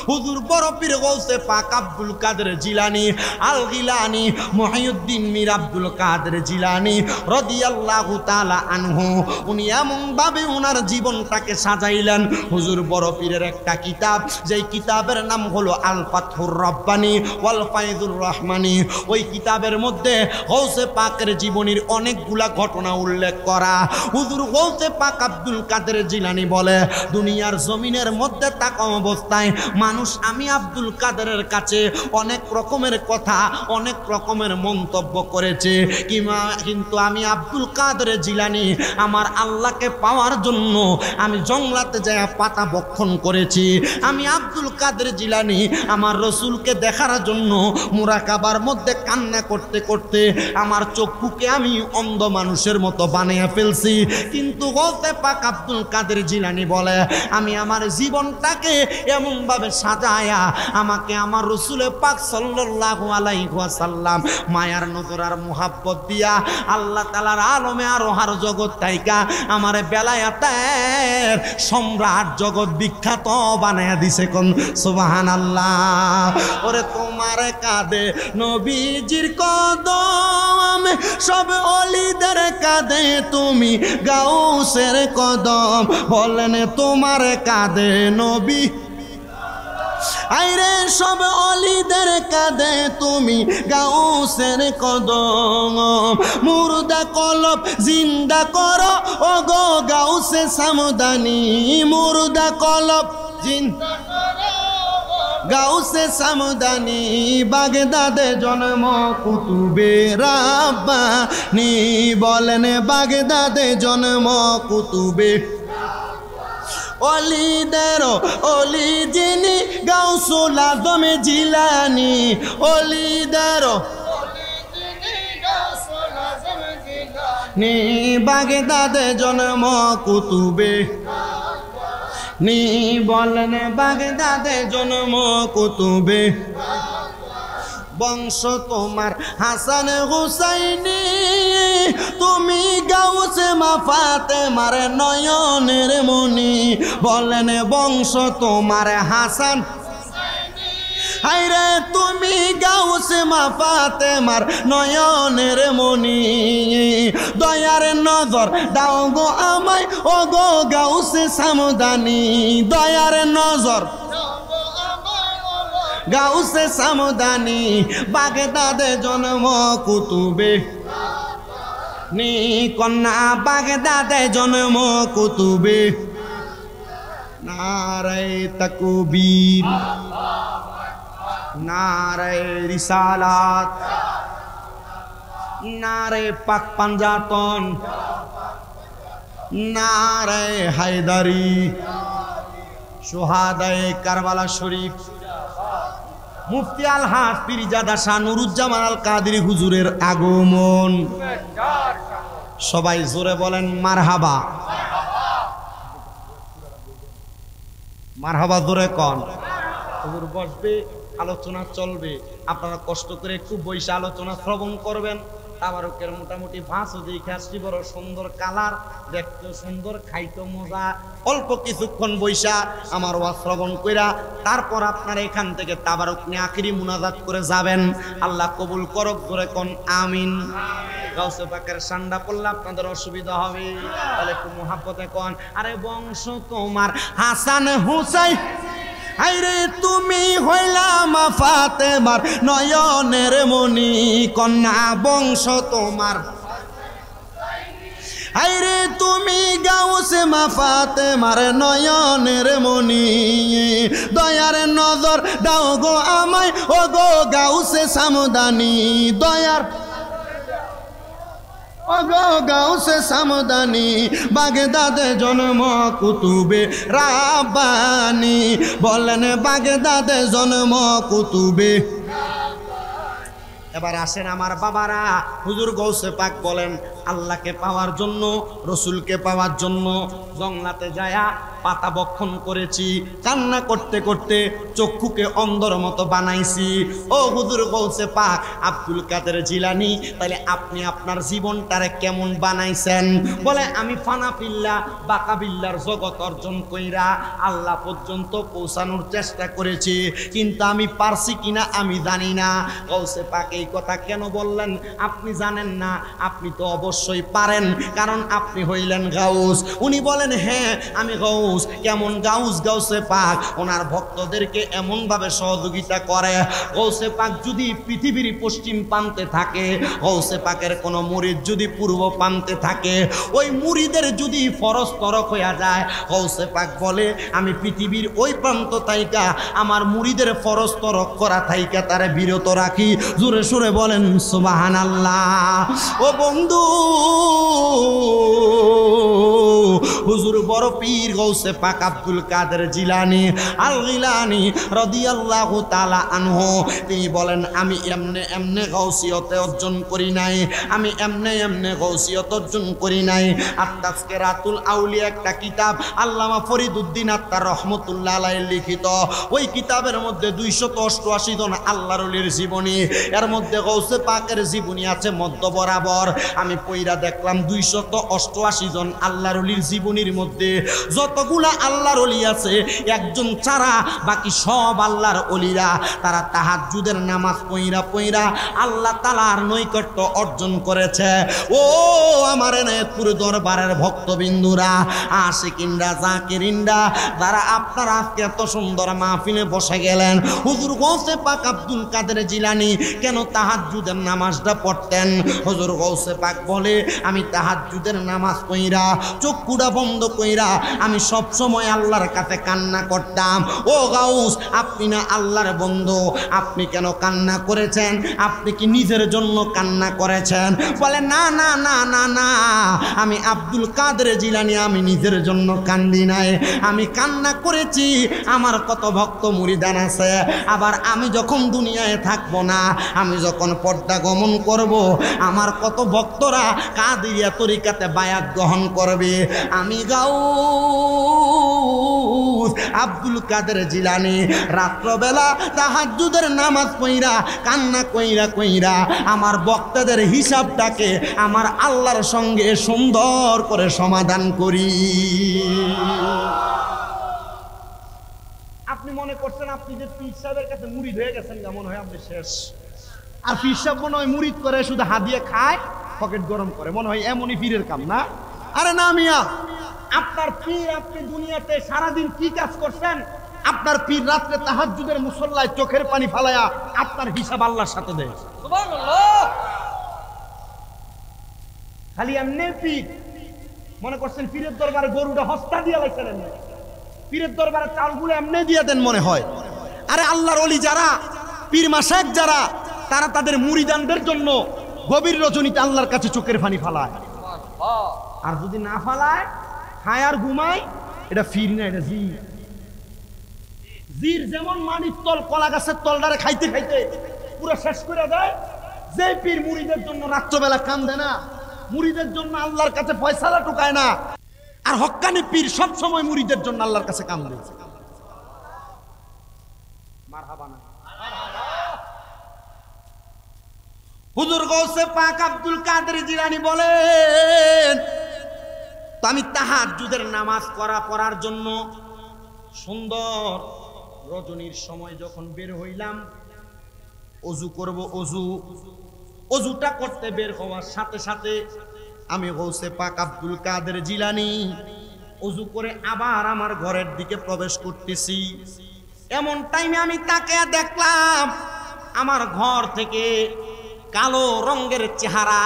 হুজুর বড় পীর গৌসে পাক আব্দুল কাদের জিলানী আল গিলানী মুহিউদ্দিন মীর আব্দুল কাদের জিলানী রাদিয়াল্লাহু তাআলা আনহু উনি এমন ভাবে ওনার জীবনটাকে সাজাইলেন। হুজুর বড় পীরের একটা কিতাব, যেই কিতাবের নাম হলো আল ফাতহুর রব্বানী ওয়াল ফায়দুর রহমানী। ওই কিতাবের মধ্যে গৌসে পাকের জীবনীর অনেকগুলা ঘটনা উল্লেখ করা। হুজুর গৌসে পাক আব্দুল কাদের জিলানী বলে, দুনিয়ার জমিনের মধ্যে থাকা অবস্থায় মানুষ আমি আব্দুল কাদেরের কাছে অনেক রকমের কথা, অনেক রকমের মন্তব্য করেছে, কিন্তু আমি আব্দুল কাদের জিলানী আমার আল্লাহকে পাওয়ার জন্য আমি জঙ্গলাতে যায় পাতা বক্ষণ করেছি। আমি আব্দুল কাদের জিলানী আমার রসুলকে দেখার জন্য মুরাকাবার মধ্যে কান্না করতে করতে আমার চক্ষুকে আমি অন্ধ মানুষের মতো বানিয়ে ফেলছি। কিন্তু গৌসে পাক আব্দুল কাদের জিলানী বলে, আমি আমার জীবনটাকে এমনভাবে সাজায়া আমাকে আমার রসুলে পাক সাল্লাল্লাহু আলাইহি ওয়াসাল্লাম মায়ার নজর আর মুহাব্বত দিয়া আল্লাহ তাআলার আলমে আরোহার জগৎ তাইকা আমার বেলায়াতের সম্রাট জগৎ বিখ্যাত বানায়া দিছে। কোন সুবহানাল্লাহ। ওরে তোমার কাঁধে নবীজির কদম, সব ওলিদের কাঁধে তুমি গাউসের কদম। বলেন তোমার কাঁধে নবী, আইরে সব অলিদের কাঁধে তুমি গাউসের কদম। মুর্দা কলব জিন্দা করো ও গো গাউসে সামদানি। মুর্দা কলব জিন্দা গাউসে সামদানি। বাগদাদে জন্ম কুতুবে রাব্বানি। বলেন বাগদাদে জন্ম কুতুবে অলিদের অলি যিনি গাউসুল আজম জিলানী। অলিদের নি বাগদাদে জন্ম কুতুবে নি। বলেন বাগদাদে জন্ম কুতুবে। বংশ তোমার হাসান হুসাইনি, তুমি গাউসে মা ফাতেমার নয়নের মনি। বলেন বংশ তোমার হাসান, হায়রে তুমি গাউসে মা ফাতেমার নয়নের মনি। দয়ার নজর দাও গো আমায় ও গো গাউসে সামদানি। দয়ার নজর গাউসে সামদানি। বাগদাদে জন্ম কুতুবে নি কন্যা। বাগদাদে জন্ম কুতুবে। নারায়ে তাকবীর, নারায়ে রিসালাত, নারায়ে পাক পাঞ্জাতন, নারায়ে হায়দারি, শুহাদায়ে কারবালা শরীফ। মুফতি আলহাজ পীরজাদা শাহ নুরুজ্জামান আল কাদেরী হুজুরের আগমন। সবাই জোরে বলেন মারহাবা। মারহাবা জোরে কন। হুজুর বসবে, আলোচনা চলবে, আপনারা কষ্ট করে একটু বইসা আলোচনা শ্রবণ করবেন। তাবারকের মোটামুটি ভাঁজও দেখে আসছি, বড় সুন্দর কালার, দেখতে সুন্দর, খাইতে মজা। অল্প কিছুক্ষণ বইসা আমার ওয়াজ শ্রবণ কইরা তারপর আপনারা এখান থেকে তাবারক নিয়ে আখিরি মুনাজাত করে যাবেন। আল্লাহ কবুল করক, জোরে কোন আমিন। গাউসে পাকের সান্ডা পড়লে আপনাদের অসুবিধা হবে, তাহলে একটু মুহাব্বতে কোন। আরে বংশ তোমার হাসান হুসাইন, আইরে তুমি হইলা মা ফাতেমার নয়নের মনি। কন্যা বংশ তোমার, আইরে তুমি গাউসে মা ফাতেমার নয়নের মনি। দয়ার নজর দাও গো আমায় ও গো গাউসে সামদানি। দয়ার ও গো গাউসে সামদানি। বাগদাদে জন্ম কুতুবে রাব্বানি। বলেন বাগদাদে জন্ম কুতুবে। এবার আসেন আমার বাবারা, হুজুর গৌসে পাক বলেন আল্লাহকে পাওয়ার জন্য, রসুলকে পাওয়ার জন্য জংলাতে যায়া পাতা বক্ষণ করেছি, কান্না করতে করতে চক্ষুকে অন্ধর মতো বানাইছি। ও হুজুর গৌসে পাক আব্দুল কাদের জিলানী, তাহলে আপনি আপনার জীবনটারে কেমন বানাইছেন? বলে আমি ফানা পিল্লা বাকা বিল্লার জগৎ অর্জন কইরা আল্লাহ পর্যন্ত পৌঁছানোর চেষ্টা করেছি, কিন্তু আমি পারছি কিনা আমি জানি না। গৌসে পাক এই কথা কেন বললেন? আপনি জানেন না? আপনি তো অবশ্যই পারেন, কারণ আপনি হইলেন গাউস। উনি বলেন হ্যাঁ আমি গাউস। কেমন গাউস? গৌসে পাক ওনার ভক্তদেরকে এমন ভাবে সহযোগিতা করে, গৌসে পাক যদি পৃথিবীর পশ্চিম প্রান্তে থাকে, গৌসে পাকের কোন মুরিদ যদি পূর্ব প্রান্তে থাকে, ওই মুরিদের যদি ফরজ তরক হইয়া যায়, গৌসে পাক বলে আমি পৃথিবীর ওই প্রান্ত থাইকা আমার মুরিদের ফরজ তরক করা থাইকা তারে বিরত রাখি। জোরে সুরে বলেন সুবহানাল্লাহ। ও বন্ধু, হুজুর বড় পীর গৌসে পাক আব্দুল কাদের জিলানী আল গিলানী রাদিয়াল্লাহু তাআলা আনহু, তিনি বলেন আমি এমনে এমনে গাউসিয়তে অর্জন করি নাই, আমি এমনে এমনে গাউসিয়ত অর্জন করি নাই। আর তাজকিরাতুল আউলিয়া একটা কিতাব আল্লামা ফরিদউদ্দিন আত্মার রহমতুল্লাহ আলাইহি লিখিত, ওই কিতাবের মধ্যে 288 জন আল্লাহর ওলির জীবনী, এর মধ্যে গৌসে পাকের জীবনী আছে মধ্য বরাবর। আমি পইরা দেখলাম 288 জন আল্লাহর ওলির জীবনীর মধ্যে যতগুলা আল্লাহর ওলি আছে, একজন ছাড়া বাকি সব আল্লাহর ওলিরা তারা তাহাজ্জুদের নামাজ পইরা পইরা আল্লাহ তাআলার নৈকট্য অর্জন করেছে। ও আমার এনায়েতপুর দরবারের ভক্তবিন্দুরা, আশিকিনরা, জাকিরিনরা, যারা আপনারা আজকে এত সুন্দর মাহফিলে বসে গেলেন, হুজুর গৌসে পাক আব্দুল কাদের জিলানী কেন তাহাজ্জুদের নামাজটা পড়তেন? হুজুর গৌসে পাক বলে আমি তাহাজ্জুদের নামাজ পইরা চক্ষুটা বন্ধ কইরা আমি সব সময় আল্লাহর কাছে কান্না করতাম। ও গাউস, আপনি না আল্লাহর বন্ধু, আপনি কেন কান্না করেছেন? আপনি কি নিজের জন্য কান্না করেছেন? বলে না না না না না, আমি আব্দুল কাদের জিলানী আমি নিজের জন্য কান্দি নাই, আমি কান্না করেছি আমার কত ভক্ত মুরিদান আছে, আবার আমি যখন দুনিয়ায় থাকবো না, আমি যখন পর্দা গমন করব, আমার কত ভক্তরা কাদিরিয়া তরিকাতে বায়াত গ্রহণ করবে। আমি গাউস আব্দুল কাদের জিলানী রাত্রবেলা তাহাজ্জুদের নামাজ পইরা কান্না কইরা কইরা আমার বক্তাদের হিসাবটাকে আমার আল্লাহর সঙ্গে সুন্দর করে সমাধান করি। আপনি মনে করছেন আপনি যে পীর সাহেবের কাছে মুরিদ হয়ে গেছেন, কেমন হয় আপনি শেষ। আর পীর সাহেব মনে হয় মুরিদ করে শুধু হাদিয়ে খায়, পকেট গরম করে, মনে হয় এমনই পীরের কাম না? আরে না মিয়া, আপনার পীর আপনি দুনিয়াতে সারাদিন কি কাজ করছেন? আপনার পীর রাত্রে তাহাজ্জুদের মুসল্লায় চোখের পানি ফালায়া আপনার হিসাব আল্লাহর সাথে দেয়। সুবহানাল্লাহ। খালি এমনি পীর মনে করছেন পীরের দরবারে গরুটা হস্তা দিয়ে লাইছেন, পীরের দরবারে চালগুলো এমনি দিয়ে দেন মনে হয়। আরে আল্লাহর ওলি যারা, পীর মাশায়েখ যারা, তারা তাদের মুরিদানদের জন্য গভীর রজনীতে আল্লাহর কাছে চোখের পানি ফালায়। আর যদি না ফালায়, খায় আর ঘুমায়, এটা ফির না, এটা জির। জির যেমন মানির তল, কলা গাছের তলটারে খাইতে খাইতে পুরো শেষ করে দেয়, যে পীর মুরিদের জন্য রাত্রবেলা কান্দে না, মুরিদের জন্য আল্লাহর কাছে ফয়সালা টুকায় না, আর হক্কানি পীর সব সময় মুরিদের জন্য আল্লাহর কাছে কান্দে। মারহাবা না। হুজুর গৌসে পাক আব্দুল কাদের জিলানী বলেন, তো আমি তাহাজ্জুদের নামাজ পড়ার জন্য সুন্দর রজনীর সময় যখন বের হইলাম, অজু করব, অজুটা করতে বের হওয়ার সাথে সাথে আমি গৌসে পাক আব্দুল কাদের জিলানী অজু করে আবার আমার ঘরের দিকে প্রবেশ করতেছি। এমন টাইমে আমি তাকে দেখলাম আমার ঘর থেকে কালো রঙের চেহারা,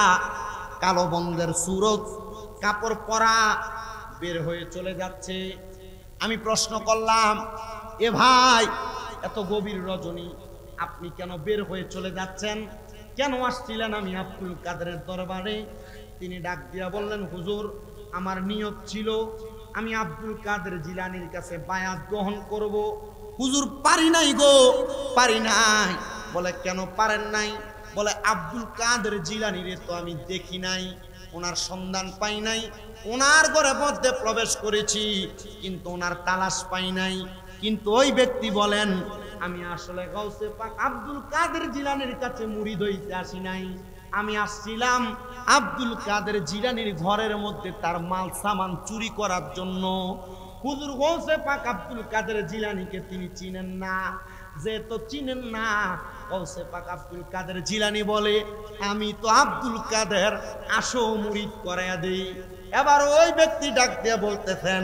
কালো বঙ্গের সুরত, কাপড় পরা বের হয়ে চলে যাচ্ছে। আমি প্রশ্ন করলাম, এ ভাই, এত গভীর রজনী আপনি কেন বের হয়ে চলে যাচ্ছেন? কেন আসছিলেন আমি আব্দুল কাদেরের দরবারে? তিনি ডাক দিয়া বললেন, হুজুর, আমার নিয়ত ছিল আমি আব্দুল কাদের জিলানীর কাছে বায়াত গ্রহণ করব। হুজুর, পারি নাই গো, পারি নাই। বলে কেন পারেন নাই? বলে আব্দুল কাদের জিলানীরে তো আমি দেখি নাই, ওনার সন্ধান পাই নাই, ওনার ঘরের মধ্যে প্রবেশ করেছি কিন্তু ওনার তালাশ পাই নাই। কিন্তু ওই ব্যক্তি বলেন আমি আসলে গাউসে পাক আব্দুল কাদের জিলানীর কাছে মুরিদ হইতে আসি নাই, আমি আসছিলাম আব্দুল কাদের জিলানীর ঘরের মধ্যে তার মাল সামান চুরি করার জন্য। হুজুর গাউসে পাক আব্দুল কাদের জিলানীকে তিনি চিনেন না, যেহেতু চিনেন না গাউসে পাক আব্দুল কাদের জিলানী বলে আমি তো আব্দুল কাদের, আসো মুরিদ করাইয়া দেই। এবার ওই ব্যক্তি ডাক দিয়ে বলতেছেন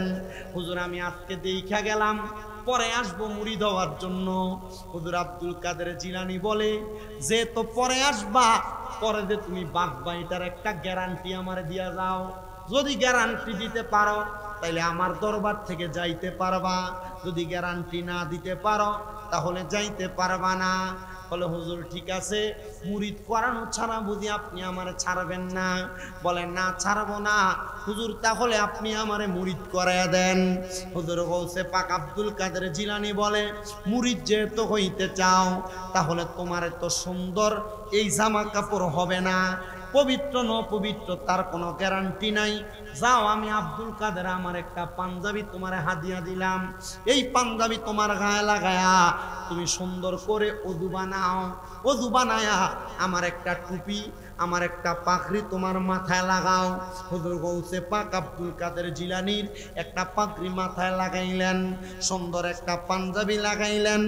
হুজুর আমি আজকে দেখা গেলাম, পরে আসবো মুরিদ হওয়ার জন্য। হুজুর আব্দুল কাদের জিলানী বলে যে তো পরে আসবা, পরে যে তুমি বাঁচবা এটার একটা গ্যারান্টি আমারে দিয়া যাও, যদি গ্যারান্টি দিতে পারো তাইলে আমার দরবার থেকে যাইতে পারবা, যদি গ্যারান্টি না দিতে পারো তাহলে যাইতে পারবা না। বলে হুজুর ঠিক আছে, মুরিদ করানো ছাড়া বুঝি আপনি আমারে ছাড়বেন না? বলেন না ছাড়বো না হুজুর, তাহলে আপনি আমারে মুরিদ করাইয়া দেন। হুজুর গাউসে পাক আব্দুল কাদের জিলানী বলে মুরিদ যেহেতু হইতে চাও তাহলে তোমার তো সুন্দর এই জামা কাপড় হবে না, পবিত্র ন পবিত্র তার কোনো গ্যারান্টি নাই। যাও আমি আব্দুল কাদের আমার একটা পাঞ্জাবি তোমারে হাদিয়া দিলাম, এই পাঞ্জাবি তোমার গায়ে লাগায়া তুমি সুন্দর করে ওযু বানাও, ওযু বানায়া আমার একটা টুপি আমার একটা পাগড়ি তোমার মাথায় লাগাও। হুজুর গাউসে পাক আব্দুল কাদের জিলানীর একটা পাগড়ি মাথায় লাগাইলেন, সুন্দর একটা পাঞ্জাবি লাগাইলেন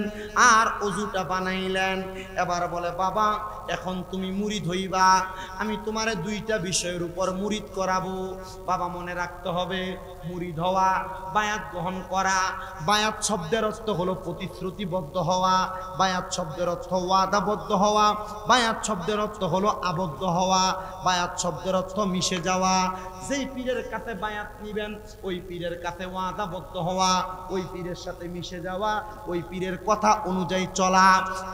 আর ওযুটা বানাইলেন। এবার বলে বাবা এখন তুমি মুরিদ হইবা, আমি তোমারে দুইটা বিষয়ের উপর মুরিদ করাবো। বাবা মনে রাখতে হবে মুরিদ হওয়া, বায়াত গ্রহণ করা। বায়াত শব্দের অর্থ হলো প্রতিশ্রুতিবদ্ধ হওয়া, বায়াত শব্দের অর্থ ওয়াদাবদ্ধ হওয়া, বায়াত শব্দের অর্থ হলো আবদ্ধ হওয়া, বায়াত শব্দের অর্থ মিশে যাওয়া। যেই পীরের কাছে বায়াত নিবেন ওই পীরের কাছে ওয়াদাবদ্ধ হওয়া, ওই পীরের সাথে মিশে যাওয়া, ওই পীরের কথা অনুযায়ী চলা।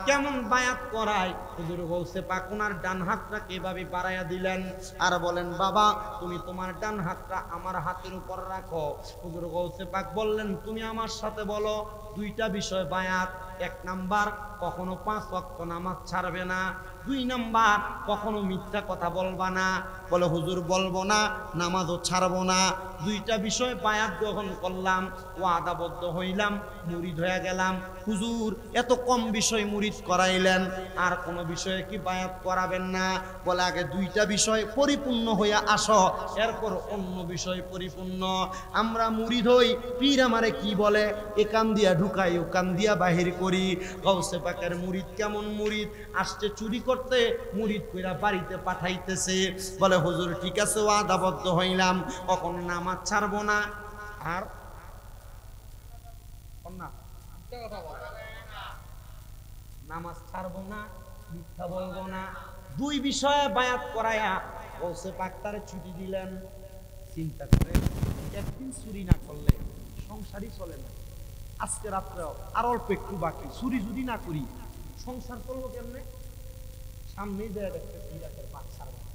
কেমন বায়াত করায়? হুজুর গাউসে পাক ওনার ডান হাতটাকে এভাবে বাড়াইয়া দিলেন আর বলেন বাবা তুমি তোমার ডান হাতটা আমার হাতের উপর রাখো। হুজুর গাউসে পাক বললেন তুমি আমার সাথে বলো দুইটা বিষয় বায়াত। এক নাম্বার কখনো 5 ওয়াক্ত নামাজ ছাড়বে না, 2 নাম্বার কখনো মিথ্যা কথা বলবা না। বলে হুজুর বলবো না, নামাজও ছাড়বো না। দুইটা বিষয় বায়াত গ্রহণ করলাম, ওয়াদাবদ্ধ হইলাম, মুরিদ হয়ে গেলাম। হুজুর এত কম বিষয় মুরিদ করাইলেন, আর কোনো বিষয়ে কি বায়াত করাবেন না? বলে আগে দুইটা বিষয় পরিপূর্ণ হইয়া আসো, এরপর অন্য বিষয় পরিপূর্ণ। আমরা মুরিদ হই, পীর আমারে কি বলে এ কান দিয়া ঢুকাই ও কান দিয়া বাহির করি। গাউসে পাকের মুরিদ কেমন মুরিদ? আসছে চুরি করতে, মুরিদ কইরা বাড়িতে পাঠাইতেছে। বলে হুজুর ঠিক আছে ওয়াদাবদ্ধ হইলাম, কখনো নামাজ ছাড়বো না, আর নামাজ ছাড়বো না, মিথ্যা বলবো না। 2 বিষয়ে বায়াত করায়া গাউসে পাক তারে ছুটি দিলেন। চিন্তা করে একদিন চুরি না করলে সংসারই চলে না। আজকে রাত্রে আর অল্প একটু বাকি, চুরি যদি না করি সংসার চলবো কেমনে? সামনে যায় দেখতে ইরাকের বাদশার বাড়ি।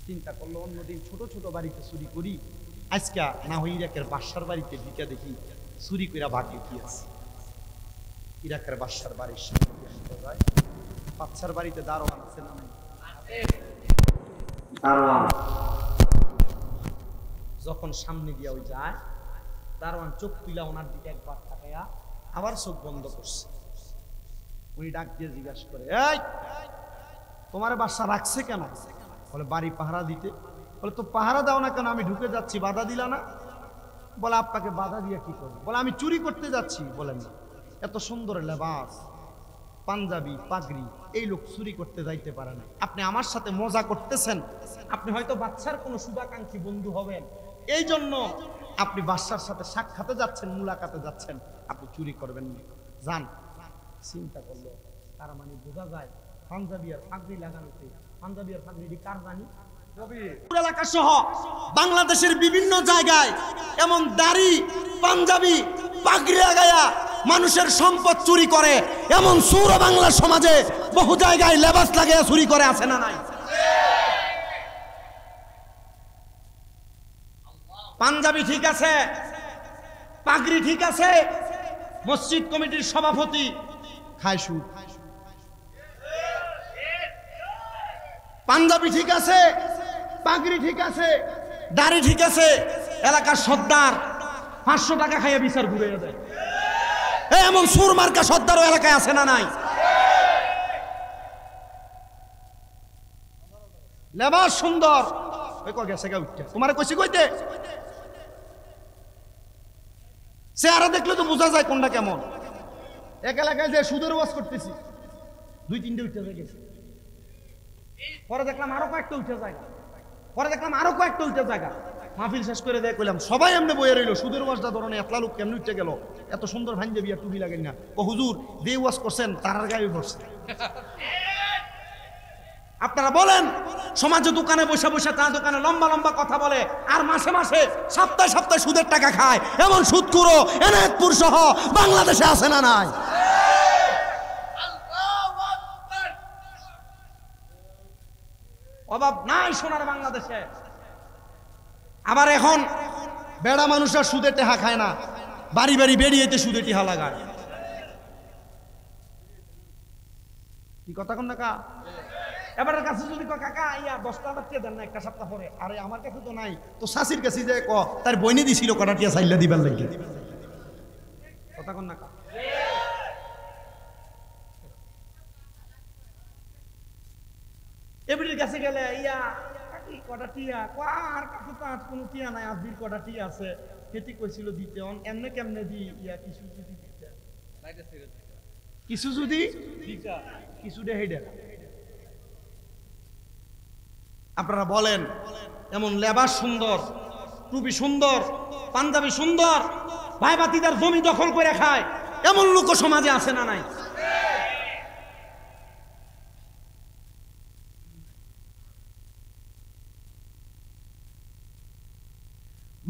চিন্তা করলো অন্যদিন ছোট ছোট বাড়িতে চুরি করি, আজকে না হয় ইরাকের বাদশার বাড়িতে ঢুকে দেখি চুরি কইরা ভাগ্যে কি আছে। ইরাকের বাদশার বাড়ির সামনে যায়, বাদশার বাড়িতে দারোয়ান আছে না নাই? দারোয়ান যখন সামনে দিয়া ওই যায়, দারোয়ান চোখ তুইলা ওনার দিকে একবার তাকায়া আবার চোখ বন্ধ করছে। উনি ডাক দিয়ে জিজ্ঞাসা করে এই তোমার বাদশা রাখছে কেন? বলে বাড়ি পাহারা দিতে। বলে তো পাহারা দাও না কেন? আমি ঢুকে যাচ্ছি, বাধা দিলা না? বলে আপনাকে বাধা দিয়ে কি করবো? বলে আমি চুরি করতে যাচ্ছি। বলেন এত সুন্দর লেবাস, পাঞ্জাবি, পাগড়ি, এই লোক চুরি করতে যাইতে পারে না। আপনি আমার সাথে মজা করতেছেন, আপনি হয়তো বাদশার কোনো শুভাকাঙ্ক্ষী বন্ধু হবেন, এই জন্য আপনি বাদশার সাথে সাক্ষাতে যাচ্ছেন, মুলাকাতে যাচ্ছেন, আপনি চুরি করবেন না, যান। চিন্তা করলো তার মানে বোঝা যায় পাঞ্জাবি আর পাগড়ি লাগানোতে, পাঞ্জাবি আর পাগড়ি কার জানি? এলাকা সহ বাংলাদেশের বিভিন্ন জায়গায় এমন দাড়ি, পাঞ্জাবি, পাগড়ি লাগায়া মানুষের সম্পদ চুরি করে, এমন সুর বাংলা সমাজে বহু জায়গায় লেবাস লাগায়া চুরি করে, আছে না নাই? পাঞ্জাবি ঠিক আছে, পাগড়ি ঠিক আছে, মসজিদ কমিটির সভাপতি খায় সুদ, পাঞ্জাবি ঠিক আছে, পাগড়ি ঠিক আছে, দাড়ি ঠিক আছে, এলাকার সর্দার 500 টাকা খাইয়া বিচার ঘুরে দেয়। এমন সুর মার্কা সর্দারও এলাকায় আছে না নাই? লেবাস সুন্দর, তোমার কইছি কইতে সে আরো দেখলে তো বোঝা যায় কোনটা কেমন। এক এলাকায় যে সুদের ওয়াজ করতেছি, 2-3টে উঠে গেছে, পরে দেখলাম আরো কয়েকটা উঠে যায়, পরে দেখলাম আরো কয়েকটা উঠে জায়গা। মাহফিল শেষ করে দেয়, কইলাম সবাই এমনি বইয়ে রইল, সুদের ওয়াজটা ধরনের এতলা লোক কেমনি উঠে গেল, এত সুন্দর ভাঞ্জাবি আর টুপি লাগেন না। ও হুজুর যে ওয়াজ করছেন তারার গায়ে পড়ছে। আপনারা বলেন, সমাজে দোকানে বসে বসে চা দোকানে লম্বা লম্বা কথা বলে, আর মাসে মাসে সপ্তাহে সপ্তাহে সুদের টাকা খায়, এমন সুদখোর এনায়েতপুর সহ বাংলাদেশে আছে না নাই? অভাব নাই সোনার বাংলাদেশে। আবার এখন বেড়া মানুষরা সুদে টেহা খায় না, বাড়ি বাড়ি বেরিয়েতে সুদে টেহা লাগায়। কি কথা কোন না কা? এবার কাছে যদি কাকা ইয়া 10 টাকা দেন না একটা সপ্তাহ পরে, আরে আমার কাছে তো নাই, তো শাশির কাছে যে ক তার বইনে দিছিল কটা টিয়া চাইলা দিবার লাগে। কথা কোন না কা? এবারের কাছে গেলে ইয়া কাকি কটা টিয়া, আর কাছে তো আজ কোনো টিয়া নাই, আজবির কটা টিয়া আছে, সেটি কইছিল দিতে, এমনে কেমনে দি ইয়া কিছু যদি দিতে, কিছু যদি কিছু দে হেডা। আপনারা বলেন, এমন লেবাস সুন্দর, টুপি সুন্দর, পাঞ্জাবি সুন্দর, ভাই বাতিদার জমি দখল করে খায়, এমন লোক সমাজে আছে না নাই?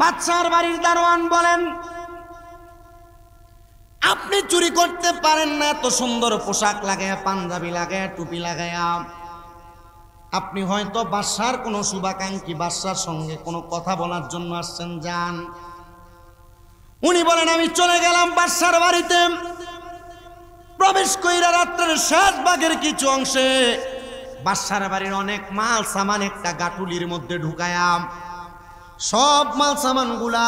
বাদশার বাড়ির দারোয়ান বলেন, আপনি চুরি করতে পারেন না, এত সুন্দর পোশাক লাগায়, পাঞ্জাবি লাগায়, টুপি লাগায়া, আপনি হয়তো বাদশার কোনো শুভাকাঙ্ক্ষী, বাদশার সঙ্গে কোনো কথা বলার জন্য আসছেন, যান। উনি বলেন, আমি চলে গেলাম বাদশার বাড়িতে, প্রবেশ কইরা রাত্রের শেষ ভাগের কিছু অংশে বাদশার বাড়ির অনেক মাল সামান একটা গাটুলির মধ্যে ঢুকায়াম। সব মাল সামান গুলা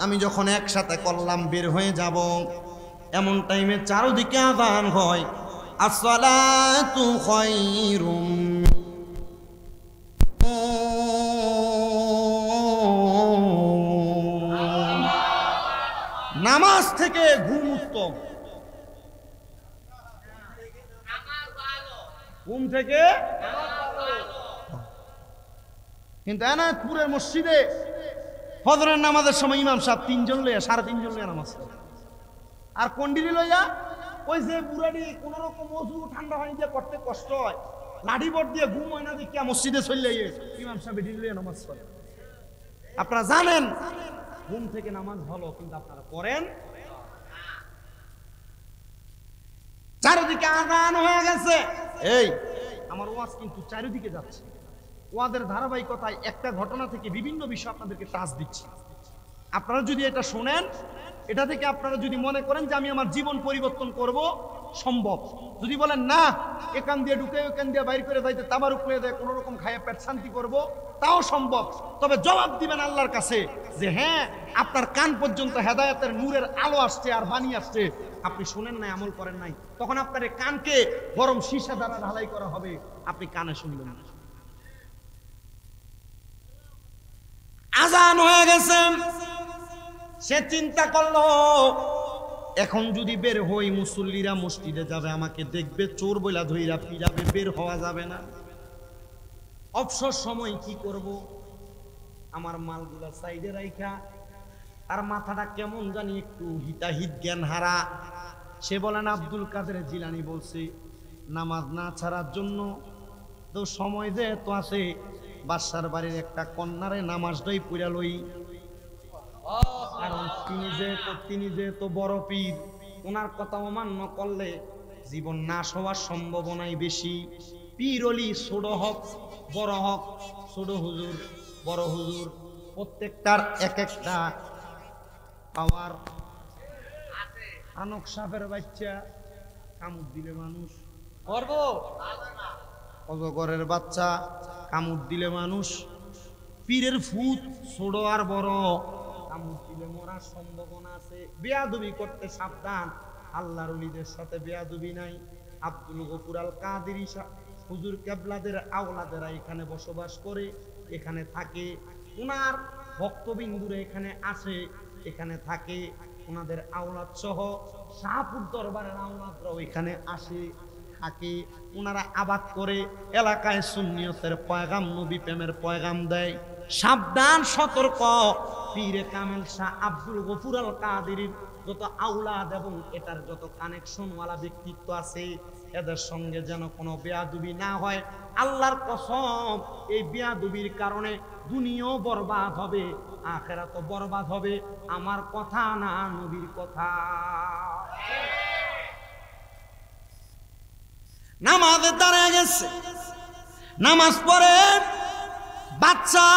আমি যখন একসাথে করলাম বের হয়ে যাব, এমন টাইমে চারদিকে আযান হয়, আসসালাতু খায়রুম, নামাজ থেকে ঘুম উত্তম, ঘুম থেকে। কিন্তু এনায়েতপুরের মসজিদে ফজরের নামাজের সময় ইমাম সাহেব 3 জন লইয়া 3.5 জন লইয়া নামাজ পড়ে, আর কন্ডিলি লইয়া ওই যে বুড়াডি কোন রকম ওযু ঠান্ডা পানি দিয়ে করতে কষ্ট হয়, লাঠি বট দিয়ে ঘুম হয় না দেখিয়া মসজিদে চলে গিয়ে ইমাম সাহেব এটি লইয়া নামাজ পড়ে। আপনারা জানেন ঘুম থেকে নামাজ ভালো, কিন্তু আপনারা পড়েন। চারিদিকে আযান হয়ে গেছে, এই আমার ওয়াজ কিন্তু চারিদিকে যাচ্ছে, ওয়াদের ধারাবাহিকতায় একটা ঘটনা থেকে বিভিন্ন বিষয় আপনাদেরকে টাচ দিচ্ছি। আপনারা যদি এটা শোনেন, এটা থেকে আপনারা যদি মনে করেন যে আমি আমার জীবন পরিবর্তন করব, সম্ভব। যদি বলেন না, এখান দিয়ে ঢুকে ওখান দিয়ে বাইর করে যাইতে তাবারুক করে দেয়, কোনো রকম খাইয়া পেট শান্তি করব, তাও সম্ভব। তবে জবাব দিবেন আল্লাহর কাছে যে হ্যাঁ, আপনার কান পর্যন্ত হেদায়েতের নূরের আলো আসছে আর বাণী আসছে, আপনি শুনেন নাই, আমল করেন নাই, তখন আপনার এই কানকে গরম সীসা দ্বারা ঢালাই করা হবে, আপনি কানে শুনবেন না। আযান হয়ে গেছে, সে চিন্তা করলো এখন যদি বের হই, মুসল্লিরা মসজিদে যাবে, আমাকে দেখবে, চোর বইলা ধইরা ফিরাবে, বের হওয়া যাবে না। অবসর সময় কি করব, আমার মালগুলা সাইডে রাইখা, আর মাথাটা কেমন জানি একটু হিতাহিত জ্ঞান হারা। সে বলেন, আব্দুল কাদের জিলানী বলছে, নামাজ না ছাড়ার জন্য তো সময় যে এত আছে, বাদশার বাড়ির একটা কন্যারে নামাজটাই পড়া লই, কারণ তিনি যে তো বড় পীর, ওনার কথা অমান্য করলে জীবন নাশ হওয়ার সম্ভাবনাই বেশি। পীর অলি ছোট হক বড় হক, ছোট হুজুর বড় হুজুর, প্রত্যেকটার এক একটা পাওয়ার। আনক সাপের বাচ্চা কামড় দিলে মানুষ করব, অজগরের বাচ্চা কামড় দিলে মানুষ, পীরের ফুট ছোট আর বড়, কামড় দিলে মরার সম্ভাবনা আছে। বেয়াদবি করতে সাবধান, আল্লাহর ওলিদের সাথে বেয়াদবি নাই। আব্দুল গফুর আল কাদেরী হুজুর কেবলাদের আওলাদেরা এখানে বসবাস করে, এখানে থাকে, ওনার ভক্তবিন্দুরা এখানে আসে, এখানে থাকে, ওনাদের আওলাদ সহ শাহপুর দরবারের আওলাদরাও এখানে আসে থাকে, ওনারা আবাদ করে, এলাকায় সুন্নিয়তের পয়গাম, নবী প্রেমের পয়গাম দেয়। সাবধান, সতর্ক, পীরে কামেল শাহ আব্দুল গফুর আল কাদেরীর যত আওলাদ এবং এটার যত কানেকশনওয়ালা ব্যক্তিত্ব আছে, এদের সঙ্গে যেন কোনো বেয়াদবি না হয়। আল্লাহর কসম, এই বেয়াদবির কারণে দুনিয়াও বরবাদ হবে, আখিরাতও বরবাদ হবে। আমার কথা না, নবীর কথা। নামাজে দাঁড়িয়ে গেছে, নামাজ পড়ে, বাচ্চা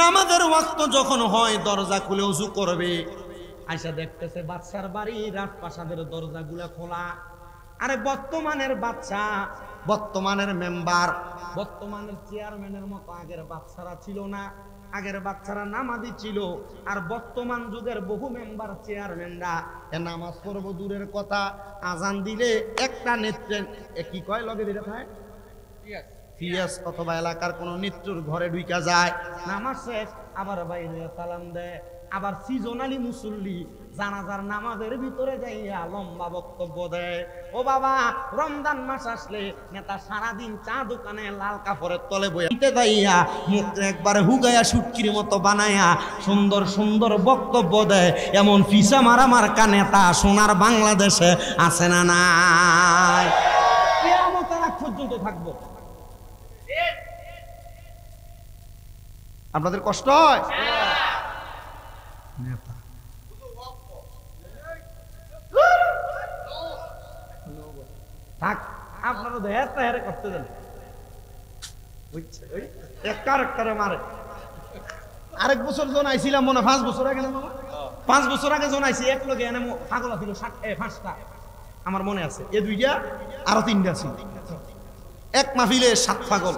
নামাজের ওয়াক্ত যখন হয় দরজা খুলে ওযু করবে, আয়সা দেখতেছে বাচ্চার বাড়ি রাজপ্রাসাদের দরজাগুলা খোলা। আরে বর্তমানের বাচ্চা, বর্তমানের মেম্বার, বর্তমানের চেয়ারম্যানের মতো আগের বাচ্চারা ছিল না। আগের বাচ্চারা নামাজি ছিল, আর বর্তমান যুগের বহু মেম্বার চেয়ারম্যানরা নামাজ পড়বো দূরের কথা, আজান দিলে একটা নেত্রে কি কয় লগে দিলে ভাই ফিয়াস অথবা এলাকার কোন নেত্রর ঘরে ঢুকা যায়, নামাজ শেষ আবার বাইরে সালাম দেয়। আবার সিজনালি মুসল্লি জানাজার নামাজের ভিতরে যাইয়া লম্বা বক্তব্য দেয়। ও বাবা, রমজান মাস আসলে নেতা সারাদিন চা দোকানে লাল কাপড়ের তলে বইতে যাইয়া মুখ একবারে হুগাইয়া শুটকির মতো বানায়া সুন্দর সুন্দর বক্তব্য দেয়। এমন ফিসা মারামার্কা নেতা সোনার বাংলাদেশে আছে না নাই? কিয়ামতের আগ পর্যন্ত থাকবো। আপনাদের কষ্ট হয়? নেতা থাক, আপনারা তো হেরটা হেরে করতে দেন, বুঝছে? এক মারে। আরেক বছর জন আইছিলাম মনে 5 বছর আগে, না 5 বছর আগে জন আইছি, এক লগে এনে পাগল ছিল 5টা আমার মনে আছে, এ 2টা আরো 3টা ছিল। এক মাহফিলে 7 পাগল,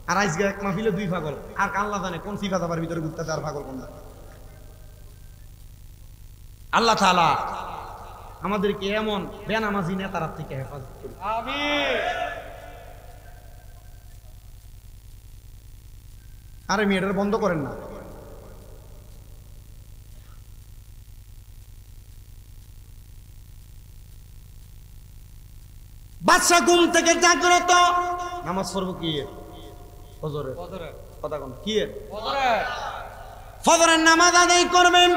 আর আজকে এক মাহফিলে 2 পাগল। আর আল্লাহ জানে কোন সিফাত আবার ভিতরে ঘুরতেছে, আর পাগল কোনটা। আল্লাহ তাআলা আমাদেরকে এমন বেনামাজি নেতার থেকে হেফাজত করুন, আমিন। আরে মেয়েটার বন্ধ করেন না। বাদশা ঘুম থেকে জাগ্রত, নামাজ পড়বো কি ফজরের কথা কোন কি ফজরের নামাজ আদায় করবেন।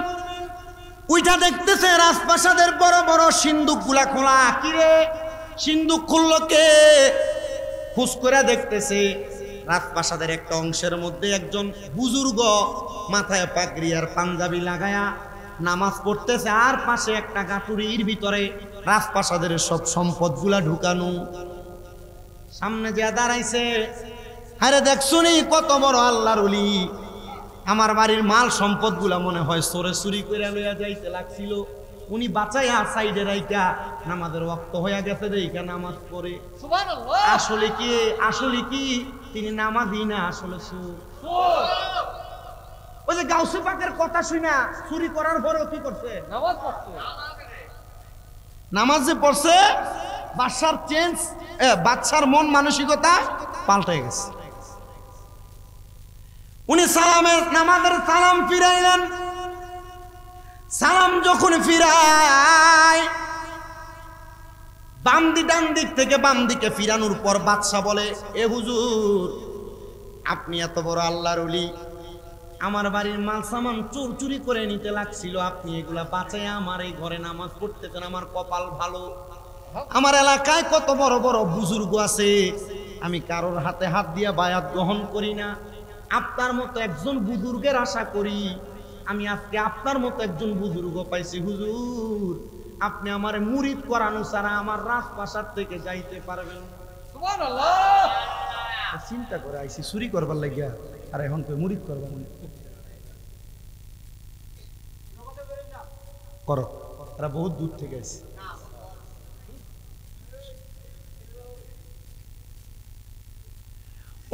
ওইটা দেখতেছে রাজপ্রাসাদের বড় বড় সিন্দুক গুলা খোলা। কিরে সিন্দুক খুললো কে? খুশ করে দেখতেছে রাজপ্রাসাদের একটা অংশের মধ্যে একজন বুজুর্গ মাথায় পাগড়ি আর পাঞ্জাবি লাগায়া নামাজ পড়তেছে, আর পাশে একটা গাটুরির ভিতরে রাজপ্রাসাদের সব সম্পদ গুলা ঢুকানো। সামনে যে দাঁড়াইছে, আরে দেখছুনি কত বড় আল্লাহর ওলি, আমার বাড়ির মাল সম্পদ গুলা মনে হয় চোরে চুরি করে লইয়া যাইতে লাগছিল, উনি বাঁচাইয়া সাইডে রাইকা নামাজের ওয়াক্ত হইয়া গেছে দেখা নামাজ পড়ে। আসলে কি তিনি নামাজি না, আসলে চোর। ওই যে গাউসে পাকের কথা শুনা চুরি করার পরেও কি করছে? নামাজ পড়ছে। নামাজ যে পড়ছে, বাদশার মন মানসিকতা পাল্টে গেছে। উনি নামাজের সালাম ফিরাইলেন। সালাম যখন ফিরায়, ডান দিক থেকে বাম দিকে ফিরানোর পর বাদশা বলে, এ হুজুর, আপনি এত বড় আল্লাহর ওলি, আমার বাড়ির মাল সামান চোর চুরি করে নিতে লাগছিল, আপনি এগুলা বাঁচাই আমার এই ঘরে নামাজ পড়তেছেন, আমার কপাল ভালো। আমার এলাকায় কত বড় বড় বুজুর্গ আছে, আমি কারোর হাতে হাত দিয়া বায়াত গ্রহণ করি না। আপনার মতো একজন বুজুর্গের আশা করি, আমি আজকে আপনার মতো একজন বুজুর্গ পাইছি। হুজুর, আপনি আমার মুরিদ করানো ছাড়া আমার রাজপ্রাসাদ থেকে যাইতে পারবেন। সুবহানাল্লাহ। চিন্তা করে আইছি চুরি করবার লাগিয়া, আর এখন তো মুরিদ করবার করো, তারা বহুত দূর থেকে আসছে।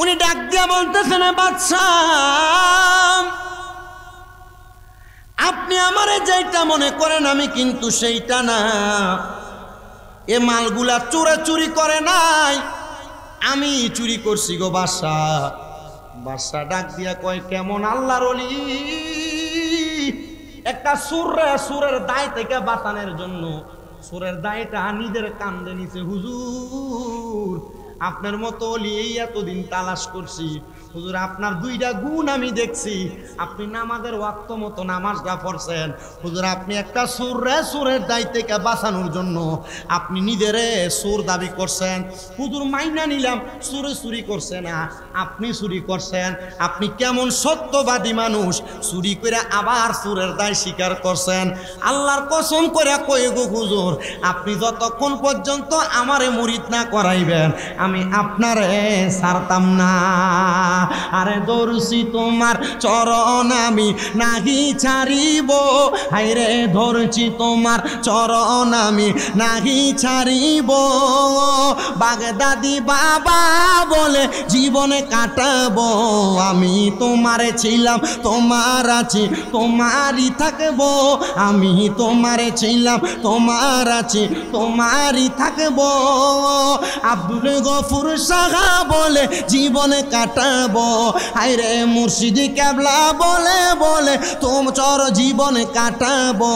উনি ডাক দিয়া বলতেছেন, বাদশা আপনি আমারে যেটা মনে করেন আমি কিন্তু সেইটা না, এ মালগুলা চোরাচুরি করে নাই, আমি চুরি করছি গো বাদশা। বাদশা ডাক দিয়া কয়, কেমন আল্লাহর ওলি? একটা সুরের দায় থেকে বাঁচানোর জন্য সুরের দায়টা নিজের কান্দে নিছে। হুজুর আপনার মতো ওলি এই এতদিন তালাশ করছি, হুজুর আপনার দুইটা গুণ আমি দেখছি। আপনি নামাজের ওয়াক্ত মতো নামাজটা পড়ছেন, হুজুর আপনি একটা সুরের দায় থেকে বাঁচানোর জন্য আপনি নিজেরে সুর দাবি করছেন। হুজুর মাইনা নিলাম সুরে চুরি করছে না, আপনি চুরি করছেন। আপনি কেমন সত্যবাদী মানুষ, চুরি করে আবার সুরের দায় স্বীকার করছেন। আল্লাহর কসম করে কই গো হুজুর, আপনি যতক্ষণ পর্যন্ত আমারে মুরিদ না করাইবেন আমি আপনারে ছাড়তাম না। আরে ধরছি তোমার চরণ আমি নাহি ছাড়িব, হাইরে ধরছি তোমার চরণ আমি নাহি ছাড়িব। বাগদাদি বাবা বলে জীবনে কাটাবো, আমি তোমারে ছিলাম তোমার আছি তোমারই থাকবো, আমি তোমারে ছিলাম তোমার আছি তোমারই থাকবো। আব্দুল গফুর সাহা বলে জীবনে কাটাবো, হায়রে মুর্শিদি কেবলা বলে বলে তোমার জীবনে কাটাবো,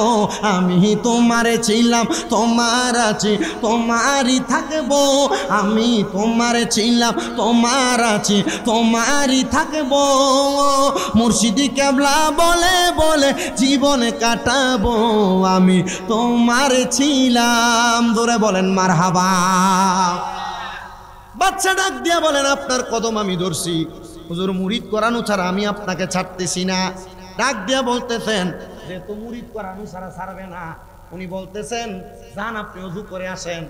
আমি তোমারে ছিলাম তোমার আছি তোমারই থাকবো, আমি তোমারে ছিলাম তোমার আছি তোমারই থাকবো। মুর্শিদি কেবলা বলে বলে জীবনে কাটাবো, আমি তোমারে ছিলাম। ধরে বলেন মারহাবা। বাচ্চা ডাক দিয়া বলেন, আপনার কদম আমি ধরছি হুজুর, মুরিদ করানো ছাড়া আমি আপনাকে ছাড়তেছি না। ডাক দিয়া বলতেছেন, যেহেতু মুরিদ করানো ছাড়া ছাড়বে না, উনি বলতেছেন যান আপনি ওযু করে আসেন।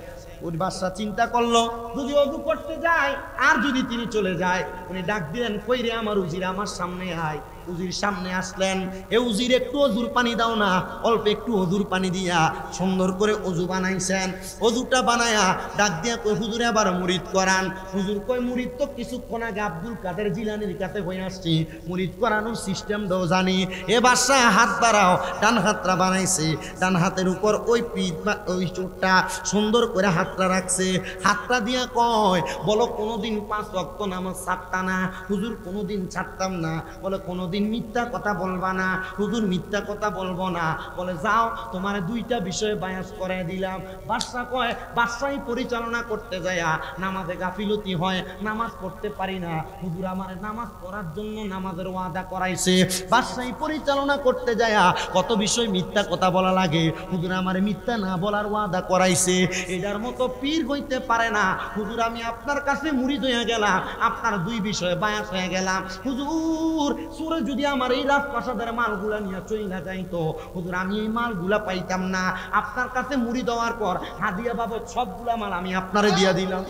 ওই বাদশা চিন্তা করলো, যদি ওযু করতে যায় আর যদি তিনি চলে যায়, উনি ডাক দিলেন, কই রে আমার উজির, আমার সামনে আয়। উজির সামনে আসলেন, এ উজির একটু অজুর পানি দাও না। অল্প একটু অজুর পানি দিয়া সুন্দর করে অজু বানাইছেন। অজুটা বানায়া ডাক দিয়া কই, হুজুরে আবার মুরিদ করান। হুজুর কই, মুরিদ তো কিছুক্ষণ আগে আব্দুল কাদের জিলানির কাছে হয়ে আসছি, মুরিদ করানোর সিস্টেমটাও জানি। এ বাদশা হাত বাড়াও, ডান হাতটা বানাইছে, ডান হাতের উপর ওই পিঠ বা ওই চোটটা সুন্দর করে হাতটা রাখছে। হাতটা দিয়া কয়, বলো কোনোদিন 5 ওয়াক্ত নামাজ ছাড়তা না? হুজুর কোনোদিন ছাড়তাম না। বলে কোনোদিন মিথ্যা কথা বলবা না? হুজুর মিথ্যা কথা বলবো না। বলে যাও তোমার 2টা বিষয়ে বায়াস করে দিলাম। বাদশা কয়, বাদশাহী পরিচালনা করতে যায়া নামাজে গাফিলতি হয়, নামাজ পড়তে পারি না। হুজুর আমার নামাজ পড়ার জন্য নামাজের ওয়াদা করাইছে। বাদশাহী পরিচালনা করতে যায়া কত বিষয় মিথ্যা কথা বলা লাগে, হুজুর আমার মিথ্যা না বলার ওয়াদা করাইছে। এটার মতো পীর হইতে পারে না। হুজুর আমি আপনার কাছে মুরিদ হয়ে গেলাম, আপনার 2 বিষয়ে বায়াস হয়ে গেলাম। হুজুর সুরে যদি আমার এই রাজপ্রাসাদের মালগুলা নিয়ে চইলা যাইতো, হুজুর আমি এই মালগুলা পাইতাম না। আপনার কাছে মুরিদ হওয়ার পর হাদিয়া বাবদ সবগুলা মাল আমি আপনারে দিয়া দিলাম।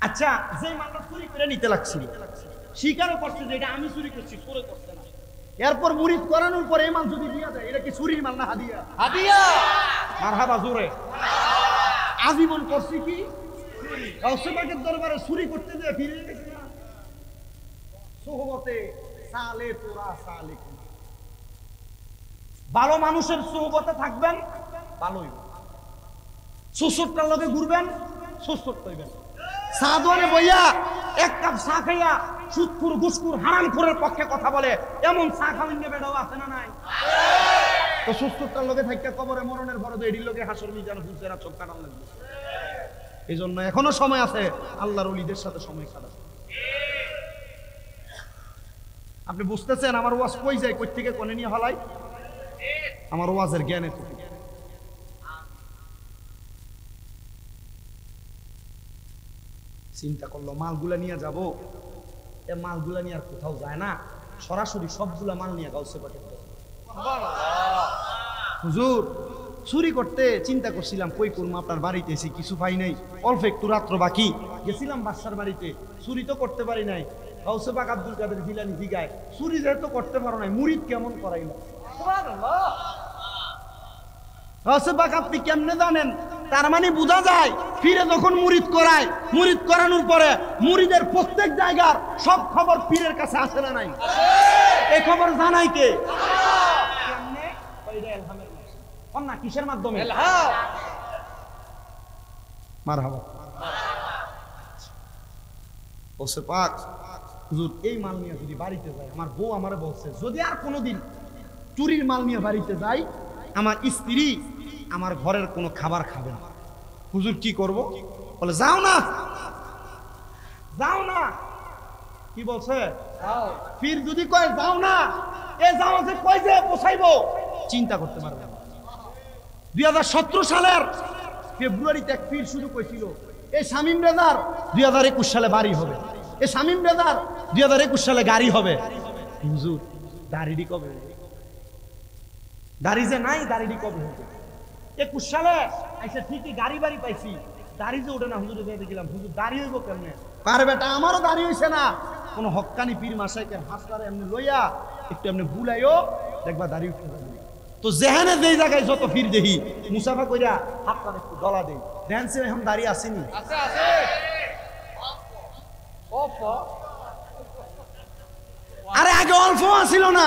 আচ্ছা, যে মালটা চুরি করে নিতে লাগছিল, স্বীকারও করছে যে এটা আমি চুরি করছি, চোরে করছে না। এরপর মুরিদ করানোর পর এই মাল যদি দিয়া যায়, এটা কি চুরির মাল না হাদিয়া? হাদিয়া। মারহাবা জোরে। আজীবন করছি কি গাউসে পাকের দরবারে চুরি করতে দিয়ে ফিরে গেছে না। সোহবতে সালে তোরা সালে, ভালো মানুষের সোহবতে থাকবেন, ভালোই। সুসুরটার লগে ঘুরবেন, সুসুর হইবেন। সাদওয়ানে বইয়া 1 কাপ চা খাইয়া সুদখোর ঘুষখোর হারামখোরের পক্ষে কথা বলে, এমন চা খাওয়াইন বেটাও আছে না নাই? তো সুসুরটার লগে থাইকা কবরে মরণের ঘরে এডির লগে হাসর মিজান হুজেরা চোখ কাটান লাগবে। এই জন্য এখনো সময় আছে আল্লাহর ওলিদের সাথে সময় কাটান। আপনি বুঝতেছেন আমার ওয়াজ কই যায়, কই থেকে কোনে নিয়ে হলাই? আমার ওয়াজের জ্ঞানে থেকে। চিন্তা করলো মালগুলা নিয়ে যাব, এ মালগুলা নিয়ে আর কোথাও যায় না, সরাসরি সবগুলা মাল নিয়ে গাউসে পাকে। হুজুর চুরি করতে চিন্তা করছিলাম, কই করবো, আপনার বাড়িতে এসে কিছু পাই নাই, অল্প একটু রাত্র বাকি, গেছিলাম বাদশার বাড়িতে, চুরি তো করতে পারি নাই। গাউসে পাক আব্দুল কাদের জিলানী জিগায়, চুরি যেহেতু করতে পারো নাই, মুরিদ কেমন করাইল? গাউসে পাক আপনি কেমনে জানেন তার মানে বোঝা যায় পীরে যখন মুরিদ করায়, মুরিদ করানোর পরে মুরিদের প্রত্যেক জায়গার সব খবর পীরের কাছে আসে না নাই? এই খবর জানাই কে? না কিসের মাধ্যমে? মারহাবা। বলছে পাক হুজুর এই মাল নিয়ে যদি বাড়িতে যায়, আমার বউ আমারে বলছে যদি আর কোনোদিন চুরির মাল নিয়ে বাড়িতে যাই, আমার স্ত্রী আমার ঘরের কোনো খাবার খাবে না। হুজুর কি করব? বলে যাও না, যাও না। কি বলছে? ফির যদি কয় যাও না, এ যাও যে কয় যে পোষাইবো চিন্তা করতে পারবে না। 2017 সালের ফেব্রুয়ারিতে এক পীর শুরু করেছিল এই শামীম রেজার 2021 সালে বাড়ি হবে, এই শামীম রেজার 2021 সালে গাড়ি হবে। হুজুর দাড়িডি কবে? দাড়ি যে নাই, দাড়িডি কবে হবে? 21 সালে আইসা ঠিকই গাড়ি বাড়ি পাইছি, দাড়ি যে ওঠে না। হুজুর দেখলাম হুজুর দাড়ি হইব কেমনে? পারে বেটা আমারও দাড়ি হইছে না। কোন হক্কানি পীর মাসাইকে হাসপারে এমনি লইয়া একটু এমনি বুলাইও দেখবা দাড়ি উঠে যাবে। তো যেখানে যেই জায়গায় যত ফির দেখি মুসাফা কইরা হাতটা একটু ডলা দেই, ড্যান্সে এখন দাড়ি আসেনি? আছে আছে। আরে আগে অল্প আসিল না,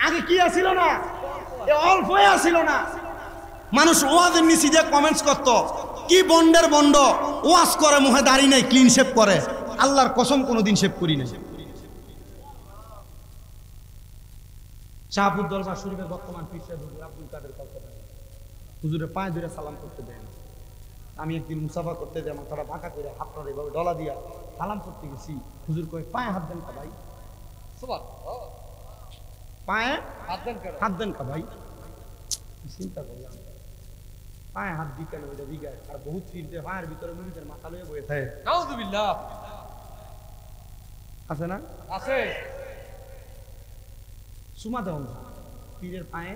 আগে কি আসিল না? অল্পই আসিল না। মানুষ ওয়াজের নিচে যে কমেন্টস করতো কি বন্ডের বন্ড, ওয়াজ করে মুখে দাড়ি নাই, ক্লিন শেভ করে। আল্লাহর কসম কোনোদিন শেভ করি নাই। শাহবুদ্দল বা শরীফের বর্তমান পীর সাহেব হুজুর আব্দুল কাদের হুজুরের পায়ে ধরে সালাম করতে দেয় না। আমি একদিন মুসাফা করতে যাই, মাথাটা বাঁকা করে হাতটা এভাবে ডলা দিয়া সালাম করতে গেছি। হুজুর কয় পায়ে হাত দেন কা ভাই, পায়ে হাত দেন কা ভাই। চিন্তা করলাম পায়ে হাত দিই কেন, ওইটা দিগায়। আর বহুত ফিরতে পায়ের ভিতরে মুড়িদের মাথা লয়ে বয়ে থাকে। নাউযুবিল্লাহ আছে না? আছে। সুমা দেওয়া পীরের পায়ে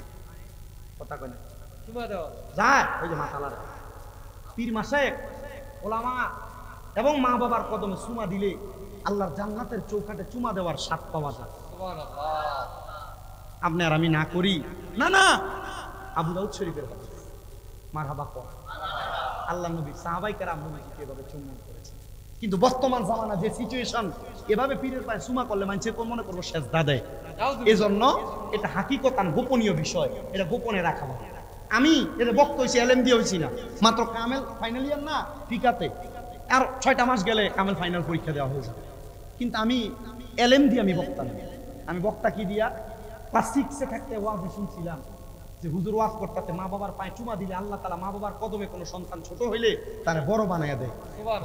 কথা কয় না, সুমা দেওয়া যায়। ওই যে মাথা লাড়া পীর মাসেক ওলামা এবং মা বাবার কদমে সুমা দিলে আল্লাহর জান্নাতের চৌকাটে চুমা দেওয়ার স্বাদ পাওয়া যায়। আপনি আর আমি না করি না। না আবু দাউদ শরীফের হাদিস, মারহাবা কর। আল্লাহ নবী সাহাবায়ে কেরাম নবীকে এভাবে চুম্বন করেছেন। কিন্তু বর্তমান জামানা যে সিচুয়েশন, এভাবে পীরের পায়ে সুমা করলে মানুষ মনে করবো সেজদা দেয়। এজন্য এটা হাকিকতান গোপনীয় বিষয়, এটা গোপনে রাখা হয়। আমি এটা বক্ত হয়েছি, এলএম দিয়ে হয়েছি না, মাত্র কামেল ফাইনাল ইয়ার না ঠিকাতে, আর 6টা মাস গেলে কামেল ফাইনাল পরীক্ষা দেওয়া হয়ে যাবে। কিন্তু আমি এলএম দিয়ে আমি বক্তা না। আমি বক্তা কি দিয়া? ক্লাস 6-এ থাকতে ওয়াজে শুনছিলাম যে হুজুর ওয়াজ করতে মা বাবার পায়ে চুমা দিলে আল্লাহ তাআলা মা বাবার কদমে কোনো সন্তান ছোট হইলে তারে বড় বানাইয়া দেয়।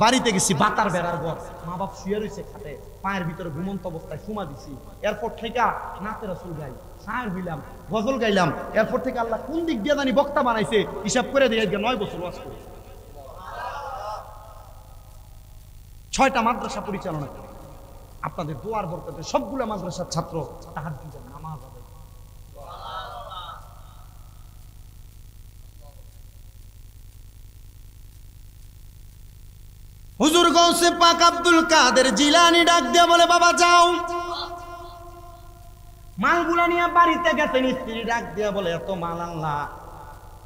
বাড়িতে গেছি, বাতার বেড়ার ঘর, মা বাপ শুয়ে রয়েছে খাটে, পায়ের ভিতরে ঘুমন্ত অবস্থায় চুমা দিছি। এরপর থেকে নাতে রাসূল গাই, শায়ের হইলাম, গজল গাইলাম। এরপর থেকে আল্লাহ কোন দিক দিয়ে জানি বক্তা বানাইছে, হিসাব করে দিয়ে 9 বছর ওয়াজ করি, 6টা মাদ্রাসা পরিচালনা করি। আপনাদের দোয়ার বরকতে সবগুলো মাদ্রাসার ছাত্র তাহাজ্জুদের নামাজ আদায়। হুজুর গৌসে পাক আব্দুল কাদের জিলানী ডাক দিয়ে বলে বাবা যাও। মালগুলা নিয়ে বাড়িতে গেছেন, স্ত্রী ডাক দিয়ে বলে এত মাল আনলা,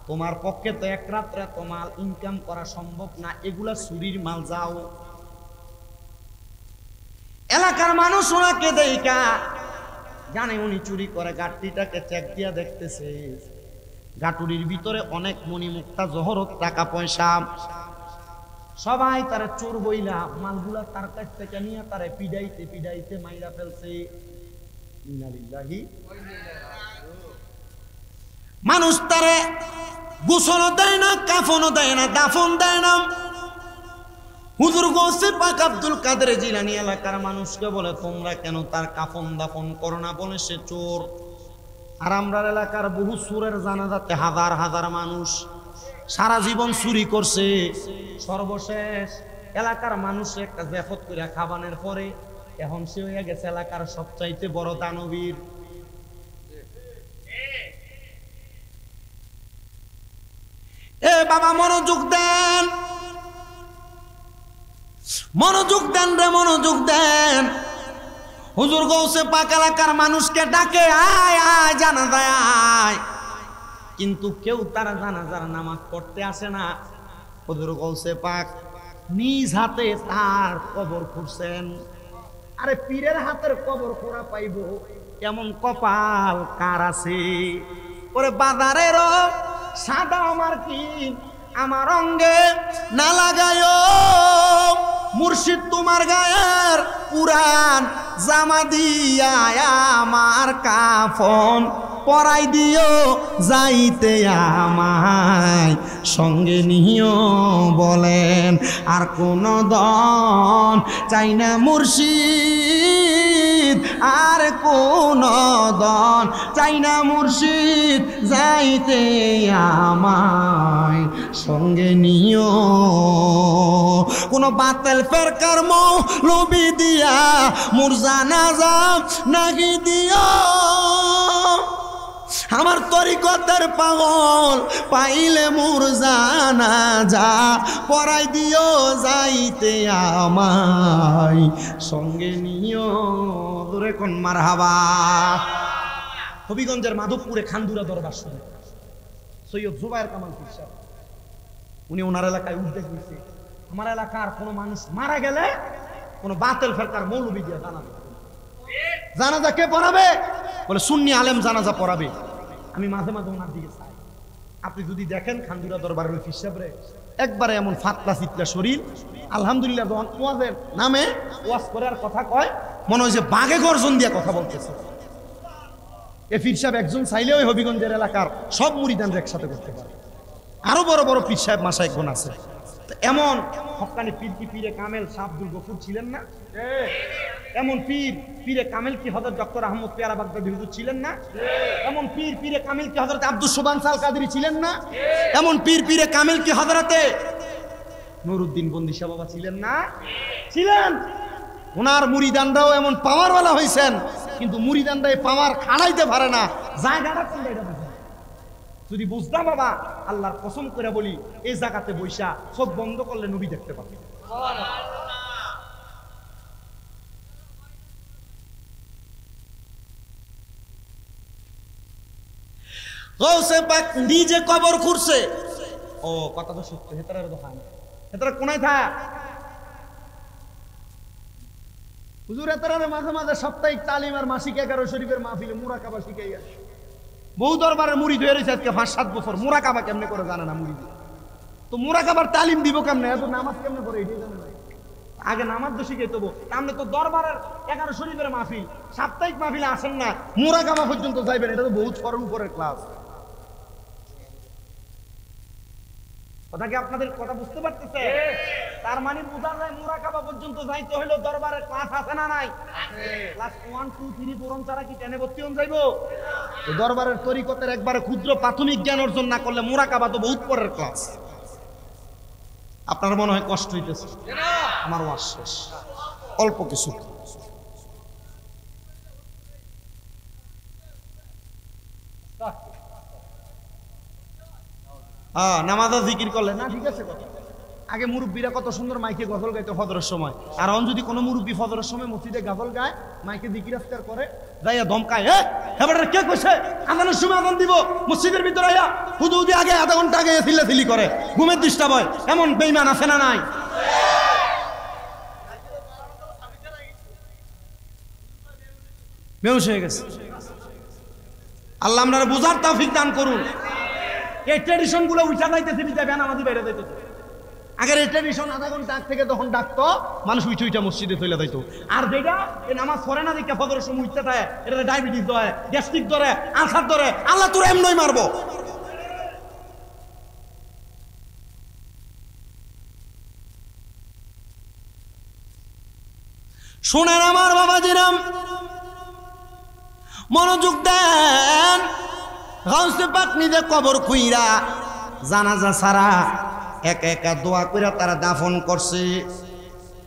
তোমার পক্ষে তো এক রাত্রে এত মাল ইনকাম করা সম্ভব না, এগুলা চুরির মাল, যাও। এলাকার মানুষ ওনাকে দেখা জানে উনি চুরি করে, গাট্টিটাকে চেক দিয়া দেখতেছে, গাটুরির ভিতরে অনেক মণিমুক্তা জহরত টাকা পয়সা। সবাই তারা চোর বইলা মালগুলা তার কাছ থেকে নিয়ে তারা পিডাইতে পিডাইতে মাইরা ফেলছে। ইন্নালিল্লাহি। মানুষ তারে গোসলও দেয় না, কাফনও দেয় না, দাফন দেয় না। হুজুর গৌসে পাক আব্দুল কাদের জিলানী এলাকার মানুষকে বলে তোমরা কেন তার কাফন দাফন করো না? বলে সে চোর। আর আমরা এলাকার বহু চোরের জানাজাতে হাজার হাজার মানুষ সারা জীবন চুরি করছে, সর্বশেষ এলাকার মানুষ একটা জেফত করে খাবানের পরে এখন সে হয়ে গেছে এলাকার সবচাইতে বড় দানবীর। এ বাবা মনোযোগ দেন, মনোযোগ দেন রে, মনোযোগ দেন। হুজুর গৌসে পাক এলাকার মানুষকে ডাকে, আয় আয় জানাজায় আয়। কিন্তু কেউ তারা জানাজার নামাজ পড়তে আসে না। হুজুর গৌসে পাক নিজ হাতে তার কবর খুঁড়ছেন। আরে পীরের হাতের কবর খোঁড়া পাইব এমন কপাল কার আছে? ওরে বাজারের সাদা আমার কি আমার অঙ্গে না লাগায়, মুর্শিদ তোমার গায়ের পুরান জামা দিয়া আমার কাফন পরাই দিও, যাইতে আমায় সঙ্গে নিও বলেন। আর কোন দন চাই না মুর্শিদ, আর কোন দন চাই না মুর্শিদ, যাইতে আমায় সঙ্গে নিও। কোন বাতিল ফেরকার মৌলবি দিয়া মোর জানাজা নাগি দিও, আমার তরিকতের পাগল পাইলে মোর জানাজা পরাই দিও, যাইতে আমায় সঙ্গে নিও। দূরে কোন মারহাবা। হবিগঞ্জের মাধবপুরে খান্দুরা দরবার শুনে সৈয়দ জুবায়ের কামাল পীর সাহেব, উনি ওনার এলাকায় উদ্যোগ নিয়েছে, আমার এলাকার কোনো মানুষ মারা গেলে কোনো বাতিল ফেরকার মৌলবি দিয়ে জানাজা কে পড়াবে? বলে সুন্নি আলেম জানাজা পড়াবে। আমি মাঝে মাঝে ওনার দিকে চাই। আপনি যদি দেখেন খান্দুরা দরবারের পীর সাহেবরে একবারে এমন ফাতলা চিতলা শরীর, আলহামদুলিল্লাহ যখন ওয়াজের নামে ওয়াজ করে আর কথা কয় মনে হয় যে বাঘে গর্জন দিয়ে কথা বলতেছে। এ পীর সাহেব একজন চাইলে ওই হবিগঞ্জের এলাকার সব মুরিদানরা একসাথে করতে পারে। আরো বড় বড় পীর সাহেব মাশায়েখগণ আছে। এমন হক্কানি পীর কি পীরে কামেল শাহ আব্দুল গফুর ছিলেন না? এমন পীরে কামেল কি হযরত ডক্টর আহমদ পেয়ারা বাগদাদি হুজুর ছিলেন না? এমন পীরে কামেল কি হযরত আব্দুল সুবহান সাল কাদেরী ছিলেন না? এমন পীরে কামেল কি হযরতে নুরউদ্দিন বন্দি শাহ বাবা ছিলেন না? ছিলেন। ওনার মুরিদানরাও এমন পাওয়ারওয়ালা হয়েছেন, কিন্তু মুরিদানরা এই পাওয়ার খাড়াইতে পারে না। জায়গাটা কোন জায়গা বুঝেন? যদি বুঝতাম বাবা, আল্লাহর কসম করে বলি এই জায়গাতে বৈশা চোখ বন্ধ করলে নবী দেখতে পাবে। গৌসে পাক নিজে কবর খুঁড়ছে। ও কথা তো সত্য, হেতারের দোকান হেতারা কোনায় থাক হুজুর। হেতারের মাঝে মাঝে সাপ্তাহিক তালিম আর মাসিক 11 শরীফের মাহফিলে মুরাকাবা শিখাই আসে। বহু দরবারের মুরিদ হয়ে রয়েছে আজকে 5-7 বছর, মুরাকাবা কেমনে করে জানে না মুরিদ। তো মুরাকাবার তালিম দিব কেমনে? এত নামাজ কেমনে করে এটাই জানে না। আগে নামাজ তো শিখাই দেবো। আপনি তো দরবারের 11 শরীফের মাহফিল সাপ্তাহিক মাহফিলে আসেন না, মুরাকাবা পর্যন্ত যাইবেন, এটা তো বহুত ফরম উপরের ক্লাস। কথা কি আপনাদের কথা বুঝতে পারতেছে? তার মানে বোঝা যায় মুরাকাবা পর্যন্ত যাইতে হইলো দরবারের ক্লাস আছে না নাই? ক্লাস 1 2 3 4 ছাড়া কি টেনে ভর্তি হন যাইবো? দরবারের তরিকতের একবারে ক্ষুদ্র প্রাথমিক জ্ঞান অর্জন না করলে মুরাকাবা তো বহুত পরের ক্লাস। আপনার মনে হয় কষ্ট হইতেছে? আমার ওয়াজ শেষ, অল্প কিছু। নামাজ জিকির করলে না, ঠিক আছে কথা। আগে মুরব্বীরা কত সুন্দর মাইকে গজল গাইতো ফজরের সময়, আর এখন যদি কোনো মুরব্বী ফজরের সময় মসজিদে গজল গায়, মাইকে জিকির আজকার করে, যাইয়া ধমকায়, এবারে কে কইছে আজানের সময় আজান দিব, মসজিদের ভিতরে আইয়া হুদুদি আগে আধা ঘন্টা আগে চিল্লাচিল্লি করে, ঘুমের ডিস্টার্ব হয়। এমন বেঈমান আছে না নাই? বেহুশ হয়ে গেছে। আল্লাহ আপনারা বুঝার তৌফিক দান করুন। এই ট্রেডিশন গুলো উঠা যাইতেছে, বিদায় নামাজি বাইরে যাইতেছে। আগের এই ট্রেডিশন আধা ঘন্টা আগ থেকে তখন ডাকতো, মানুষ উঠে উঠা মসজিদে চলে যাইতো। আর যেটা এই নামাজ পড়ে না দেখে ফজরের সময় উঠতে থাকে, এটা ডায়াবেটিস ধরে, গ্যাস্ট্রিক ধরে, আলসার ধরে, আল্লাহ তোর এমনই মারবো। শোনেন আমার বাবাজিরাম, মনোযোগ দেন। গাউসে পাক নিজে কবর খুইরা জানাজা ছাড়া একা একা দোয়া কইরা তারা দাফন করছে।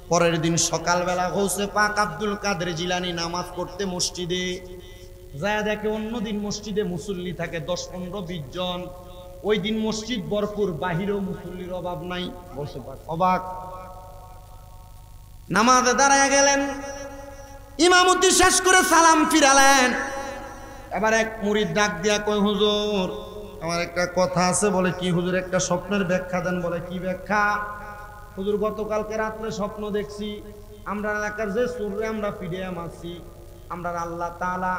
পরের দিন সকালবেলা গাউসে পাক আব্দুল কাদের জিলানী নামাজ পড়তে মসজিদে যায়, দেখে অন্যদিন মসজিদে মুসল্লি থাকে 10-15-20 জন। ওই দিন মসজিদ ভরপুর, বাহিরেও মুসল্লির অভাব নাই। গাউসে পাক অবাক, নামাজে দাঁড়ায় গেলেন, ইমামতি শেষ করে সালাম ফিরালেন। এবার এক মুরিদ ডাক দিয়া কয়, হুজুর আমার একটা কথা আছে, বলে কি হুজুর একটা স্বপ্নের ব্যাখ্যা দেন। বলে কি ব্যাখ্যা? হুজুর গতকালকে রাত্রে স্বপ্ন দেখছি, আমরা এলাকার যে চোররে আমরা পিডিয়া মারছি, আমরা আল্লাহ তাআলা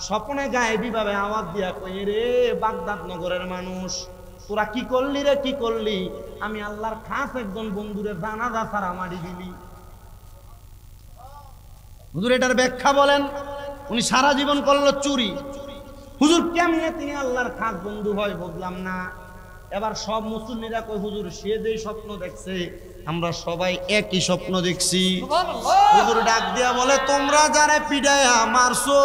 স্বপ্নে গায়েবী ভাবে আওয়াজ দিয়া কই, রে বাগদাদ নগরের মানুষ, তোরা কি করলি রে, কি করলি? আমি আল্লাহর খাস একজন বন্ধুরে জানাজা ছাড়া মারি দিলি। হুজুর এটার ব্যাখ্যা বলেন। উনি সারা জীবন করলো চুরি। হুজুর কেমনে তিনি আল্লাহর খাস বন্ধু হয় বুঝলাম না। এবার সব মুসল্লিরা কই, হুজুর সে যে স্বপ্ন দেখছে আমরা সবাই একই স্বপ্ন দেখছি। হুজুর ডাক দিয়া বলে, তোমরা যারা পিডায়া মারছো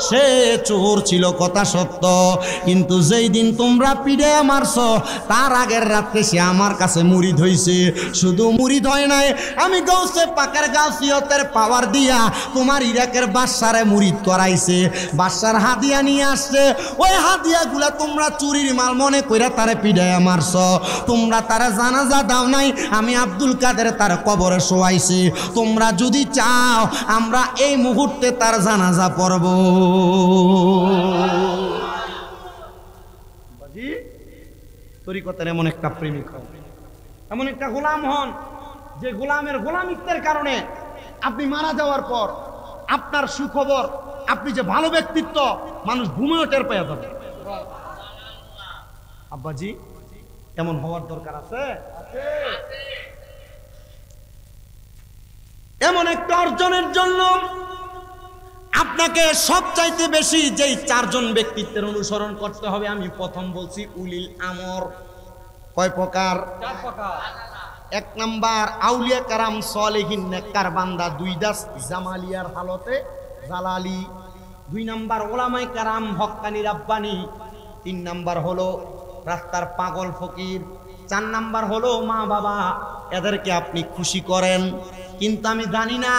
সে চোর ছিল, কথা সত্য, কিন্তু যেই দিন তোমরা পিডায়া মারছো তার আগের রাত্রে সে আমার কাছে মুরিদ হইছে। শুধু মুরিদ হয় নাই, আমি গাউসে পাকের গাউসিয়তের পাওয়ার দিয়া তোমার ইরাকের বাদশারে মুরিদ করাইছে। বাদশার হাদিয়া নিয়ে আসছে, ওই হাদিয়াগুলা তোমরা চুরির মাল মনে কইরা তারে পিডায়া মারছো। তোমরা তারা জানাজা দাও নাই, আমি আব্দুল কাদের তার কবরে শোয়াইছি। তোমরা যদি চাও আমরা এই মুহূর্তে তার জানাজা পড়ব। তরিকতের এমন একটা প্রেমিক হন, এমন একটা গোলাম হন যে গোলামের গোলামিত্বের কারণে আপনি মারা যাওয়ার পর আপনার সুখবর, আপনি যে ভালো ব্যক্তিত্ব, মানুষ ঘুমেও টের পেয়ে যাবে। আব্বাজি এমন হওয়ার দরকার আছে। এমন একটা অর্জনের জন্য আপনাকে সবচাইতে বেশি যেই চারজন ব্যক্তিত্বের অনুসরণ করতে হবে, আমি প্রথম বলছি উলিল আমর। কয় প্রকার? এক নাম্বার আউলিয়া কারাম সালেহিন নেককার বান্দা, দুই দাস জামালিয়ার হালতে জালালি। দুই নাম্বার ওলামায়ে কারাম হক্কানি রাব্বানি। তিন নাম্বার হলো রাস্তার পাগল ফকির। চার নাম্বার হলো মা বাবা, এদেরকে আপনি খুশি করেন। কিন্তু আমি জানি না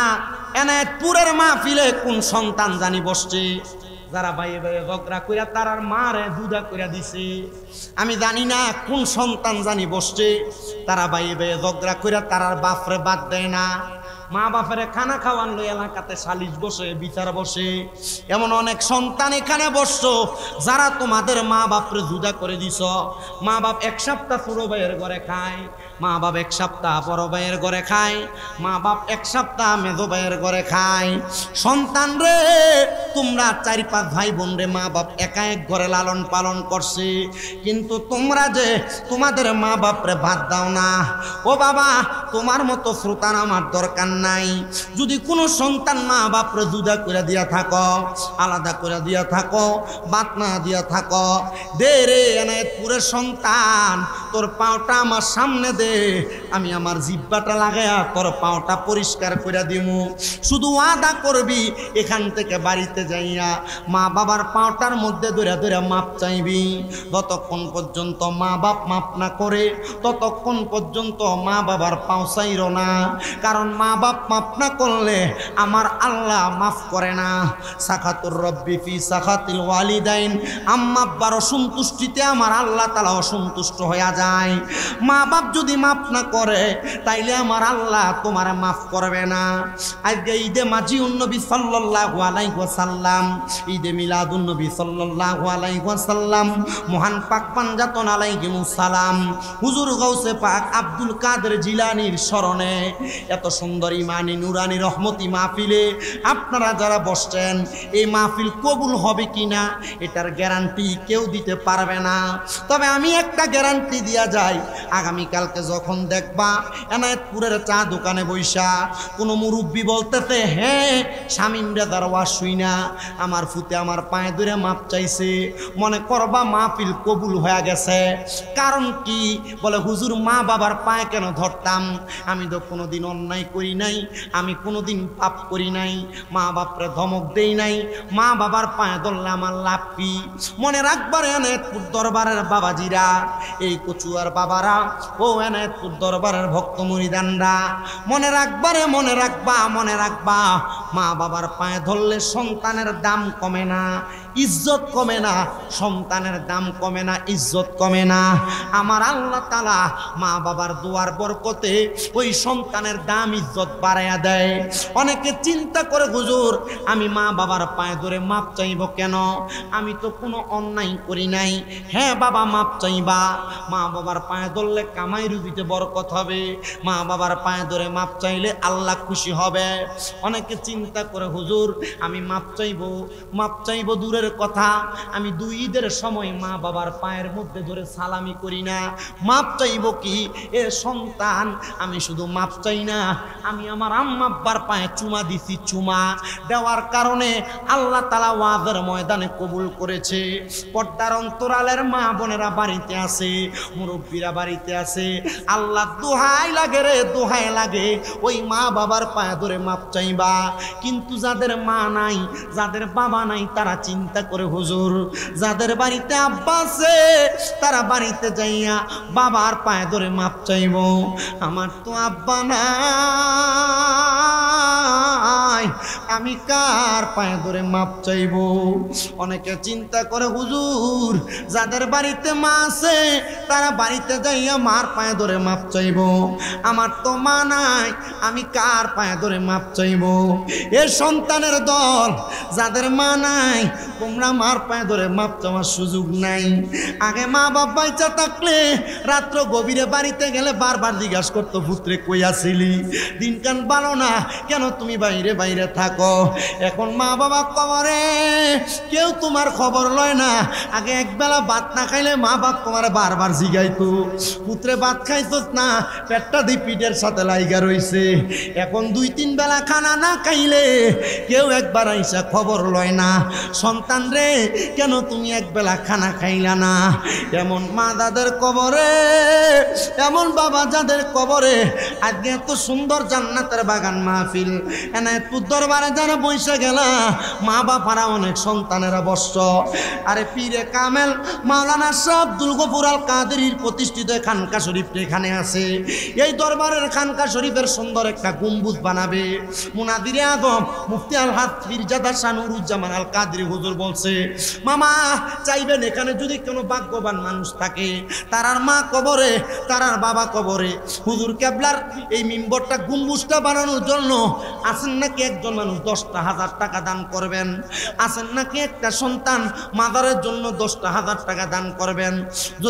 এনায়েতপুরের মাহফিলে কোন সন্তান জানি বসছে যারা বাইয়ে বাইয়ে ঝগড়া কইরা তার মারে দুধা কইরা দিছে। আমি জানি না কোন সন্তান জানি বসছে তারা বাইয়ে বাইয়ে ঝগড়া কইরা তার বাপরে বাদ দেয় না। মা বাপের খানা খাওয়ান লই এলাকাতে সালিশ বসে, বিচার বসে। এমন অনেক সন্তান এখানে বসছো যারা তোমাদের মা বাপরে জুদা করে দিছ। মা বাপ এক সপ্তাহ ছোট ভাইয়ের ঘরে খায়, মা বাপ এক সপ্তাহ বড় ভাইয়ের ঘরে খায়, মা বাপ এক সপ্তাহ মেজো ভাইয়ের ঘরে খায়। সন্তান রে তোমরা 4-5 ভাই বোন রে মা বাপ একা এক ঘরে লালন পালন করছে, কিন্তু তোমরা যে তোমাদের মা বাপরে ভাত দাও না। ও বাবা, তোমার মতো শ্রোতান আমার দরকার নাই। যদি কোনো সন্তান মা বাপরে জুদা করে দিয়া থাকো, আলাদা করে দিয়া থাকো, বাত না দিয়া থাকো, দে রে এনায়েতপুরের সন্তান, তোর পাওটা আমার সামনে দে, আমি আমার জিব্বাটা লাগায়া তোর পাওটা পরিষ্কার করে দিমু। শুধু ওয়াদা করবি এখান থেকে বাড়িতে যাইয়া মা বাবার পাওটার মধ্যে ধরে ধরে মাপ চাইবি। যতক্ষণ পর্যন্ত মা বাপ মাপ না করে ততক্ষণ পর্যন্ত মা বাবার পাও চাইর না, কারণ মা বাপ মাপ না করলে আমার আল্লাহ মাফ করে না। সাখাতুর রব্বি ফি সাখাতিল ওয়ালিদাইন, আম্মা আব্বার অসন্তুষ্টিতে আমার আল্লাহ তাআলা অসন্তুষ্ট হয়ে যায়। মা বাপ যদি মাফ না করে তাইলে আমার আল্লাহ তোমার মাফ করবে না। আজকে ঈদে মাজিউন নবী সাল্লাল্লাহু আলাইহি ওয়াসাল্লাম, ঈদে মিলাদুন নবী সাল্লাল্লাহু আলাইহি ওয়াসাল্লাম, মহান পাক পাঞ্জাতন আলাইহিমুস সালাম হুজুর গাউসে পাক আব্দুল কাদের জিলানীর স্মরণে এত সুন্দর ইমানি নুরানি রহমতি মাহফিলে আপনারা যারা বসছেন, এই মাহফিল কবুল হবে কিনা এটার গ্যারান্টি কেউ দিতে পারবে না। তবে আমি একটা গ্যারান্টি দিয়া যাই, আগামীকালকে যখন দেখবা এনায়েতপুরের চা দোকানে বইসা কোনো মুরব্বী বলতেছে, হ্যাঁ শামীম রেজার ওয়াজ শুইনা আমার ফুতে আমার পায়ে ধরে মাপ চাইছে, মনে করবা মাহফিল কবুল হয়ে গেছে। কারণ কি? বলে হুজুর মা বাবার পায়ে কেন ধরতাম? আমি তো কোনোদিন অন্যায় করি নাই, আমি কোনোদিন পাপ করি নাই, মা বাপরে ধমক দেই নাই, মা বাবার পায়ে ধরলে আমার লাভ কি? মনে রাখবার এনায়েতপুর দরবারের বাবাজিরা, এই কচুয়ার বাবারা, ও এনায়েতপুর দরবারের ভক্ত মুরিদানরা, মনে রাখবারে মনে রাখবা, মনে রাখবা মা বাবার পায়ে ধরলে সন্তানের দাম কমে না, ইজ্জত কমে না, সন্তানের দাম কমে না, ইজ্জত কমে না। আমার আল্লাহ তাআলা মা বাবার দোয়ার বরকতে ওই সন্তানের দাম ইজ্জত বাড়াইয়া দেয়। অনেকে চিন্তা করে হুজুর আমি মা বাবার পায়ে ধরে মাপ চাইব কেন, আমি তো কোনো অন্যায় করি নাই। হ্যাঁ বাবা, মাপ চাইবা। মা বাবার পায়ে ধরলে কামাই রুজিতে বরকত হবে, মা বাবার পায়ে ধরে মাপ চাইলে আল্লাহ খুশি হবে। অনেকে চিন্তা করে হুজুর আমি মাপ চাইব দূরের কথা, আমি 2 ঈদের সময় মা বাবার পায়ের মধ্যে ধরে সালামি করি না, মাপ চাইব কি? এ সন্তান, আমি শুধু মাপ চাই না, আমি আমার আম্মা আব্বার পায়ে চুমা দিছি। চুমা দেওয়ার কারণে আল্লাহ তাআলা ওয়াজের ময়দানে কবুল করেছে। পর্দার অন্তরালের মা বোনেরা বাড়িতে আছে, মুরব্বীরা বাড়িতে আছে, আল্লাহ দোহাই লাগে রে, দোহাই লাগে ওই মা বাবার পায়ে ধরে মাপ চাইবা। কিন্তু যাদের মা নাই, যাদের বাবা নাই, তারা চিন্তা করে হুজুর যাদের বাড়িতে আব্বা আছে তারা বাড়িতে যাইয়া বাবার পায়ে ধরে মাপ চাইব, আমার তো আব্বা নাই, আমি কার পায়ে ধরে মাপ চাইব? অনেকে চিন্তা করে হুজুর যাদের বাড়িতে মা আছে তারা বাড়িতে যাইয়া মার পায়ে ধরে মাপ চাইব, আমার তো মা নাই, আমি কার পায়ে ধরে মাপ চাইব? এ সন্তানের দল, যাদের মা নাই তোমরা মার পায়ে ধরে মাপ চাওয়ার সুযোগ নাই। আগে মা বাবা বাইচা থাকলে রাত্র গভীরে বাড়িতে গেলে বারবার জিজ্ঞাসা করতো পুত্রে কই আসিলি, দিনকান ভালো না কেন তুমি বাইরে বাইরে থাকো? এখন মা বাবা কবরে, কেউ তোমার খবর লয় না। আগে একবেলা ভাত না খাইলে মা বাপ তোমার বারবার জিগাইতো পুত্রে ভাত খাইছস না, পেটটা দি পিঠের সাথে লাইগা রইছে। এখন 2-3 বেলা খানা না খাইলে কেউ একবার আইসা খবর লয় না, সন্তান রে কেন তুমি একবেলা খানা খাইলা না? এমন মা দাদের কবরে, এমন বাবা যাদের কবরে আজকে এত সুন্দর জান্নাতের বাগান মাহফিল, এনায়েতপুর দরবারে যারা বইসা গেলা মা বাবারা অনেক সন্তানেরা বসছ। আরে পীরে কামেল মাওলানা শাহ আব্দুল গফুর আল কাদেরীর প্রতিষ্ঠিত খানকা শরীফ এখানে আছে। এই দরবারের খানকা শরীফের সুন্দর একটা গম্বুজ বানাবে। মুনাদিরে আদম মুফতি আল হাত পীরজাদা শাহ নুরুজ্জামান আল কাদেরী হুজুর বলছে মামা চাইবেন এখানে যদি কোনো ভাগ্যবান মানুষ থাকে, তারার মা কবরে, তারার বাবা কবরে, হুজুর কেবলার এই মিম্বরটা গম্বুজটা বানানোর জন্য আছেন নাকি একজন মানুষ 10,000 টাকা দান করবেন, আছেন নাকি একটা সন্তান মাদারের জন্য 10,000 টাকা দান করবেন।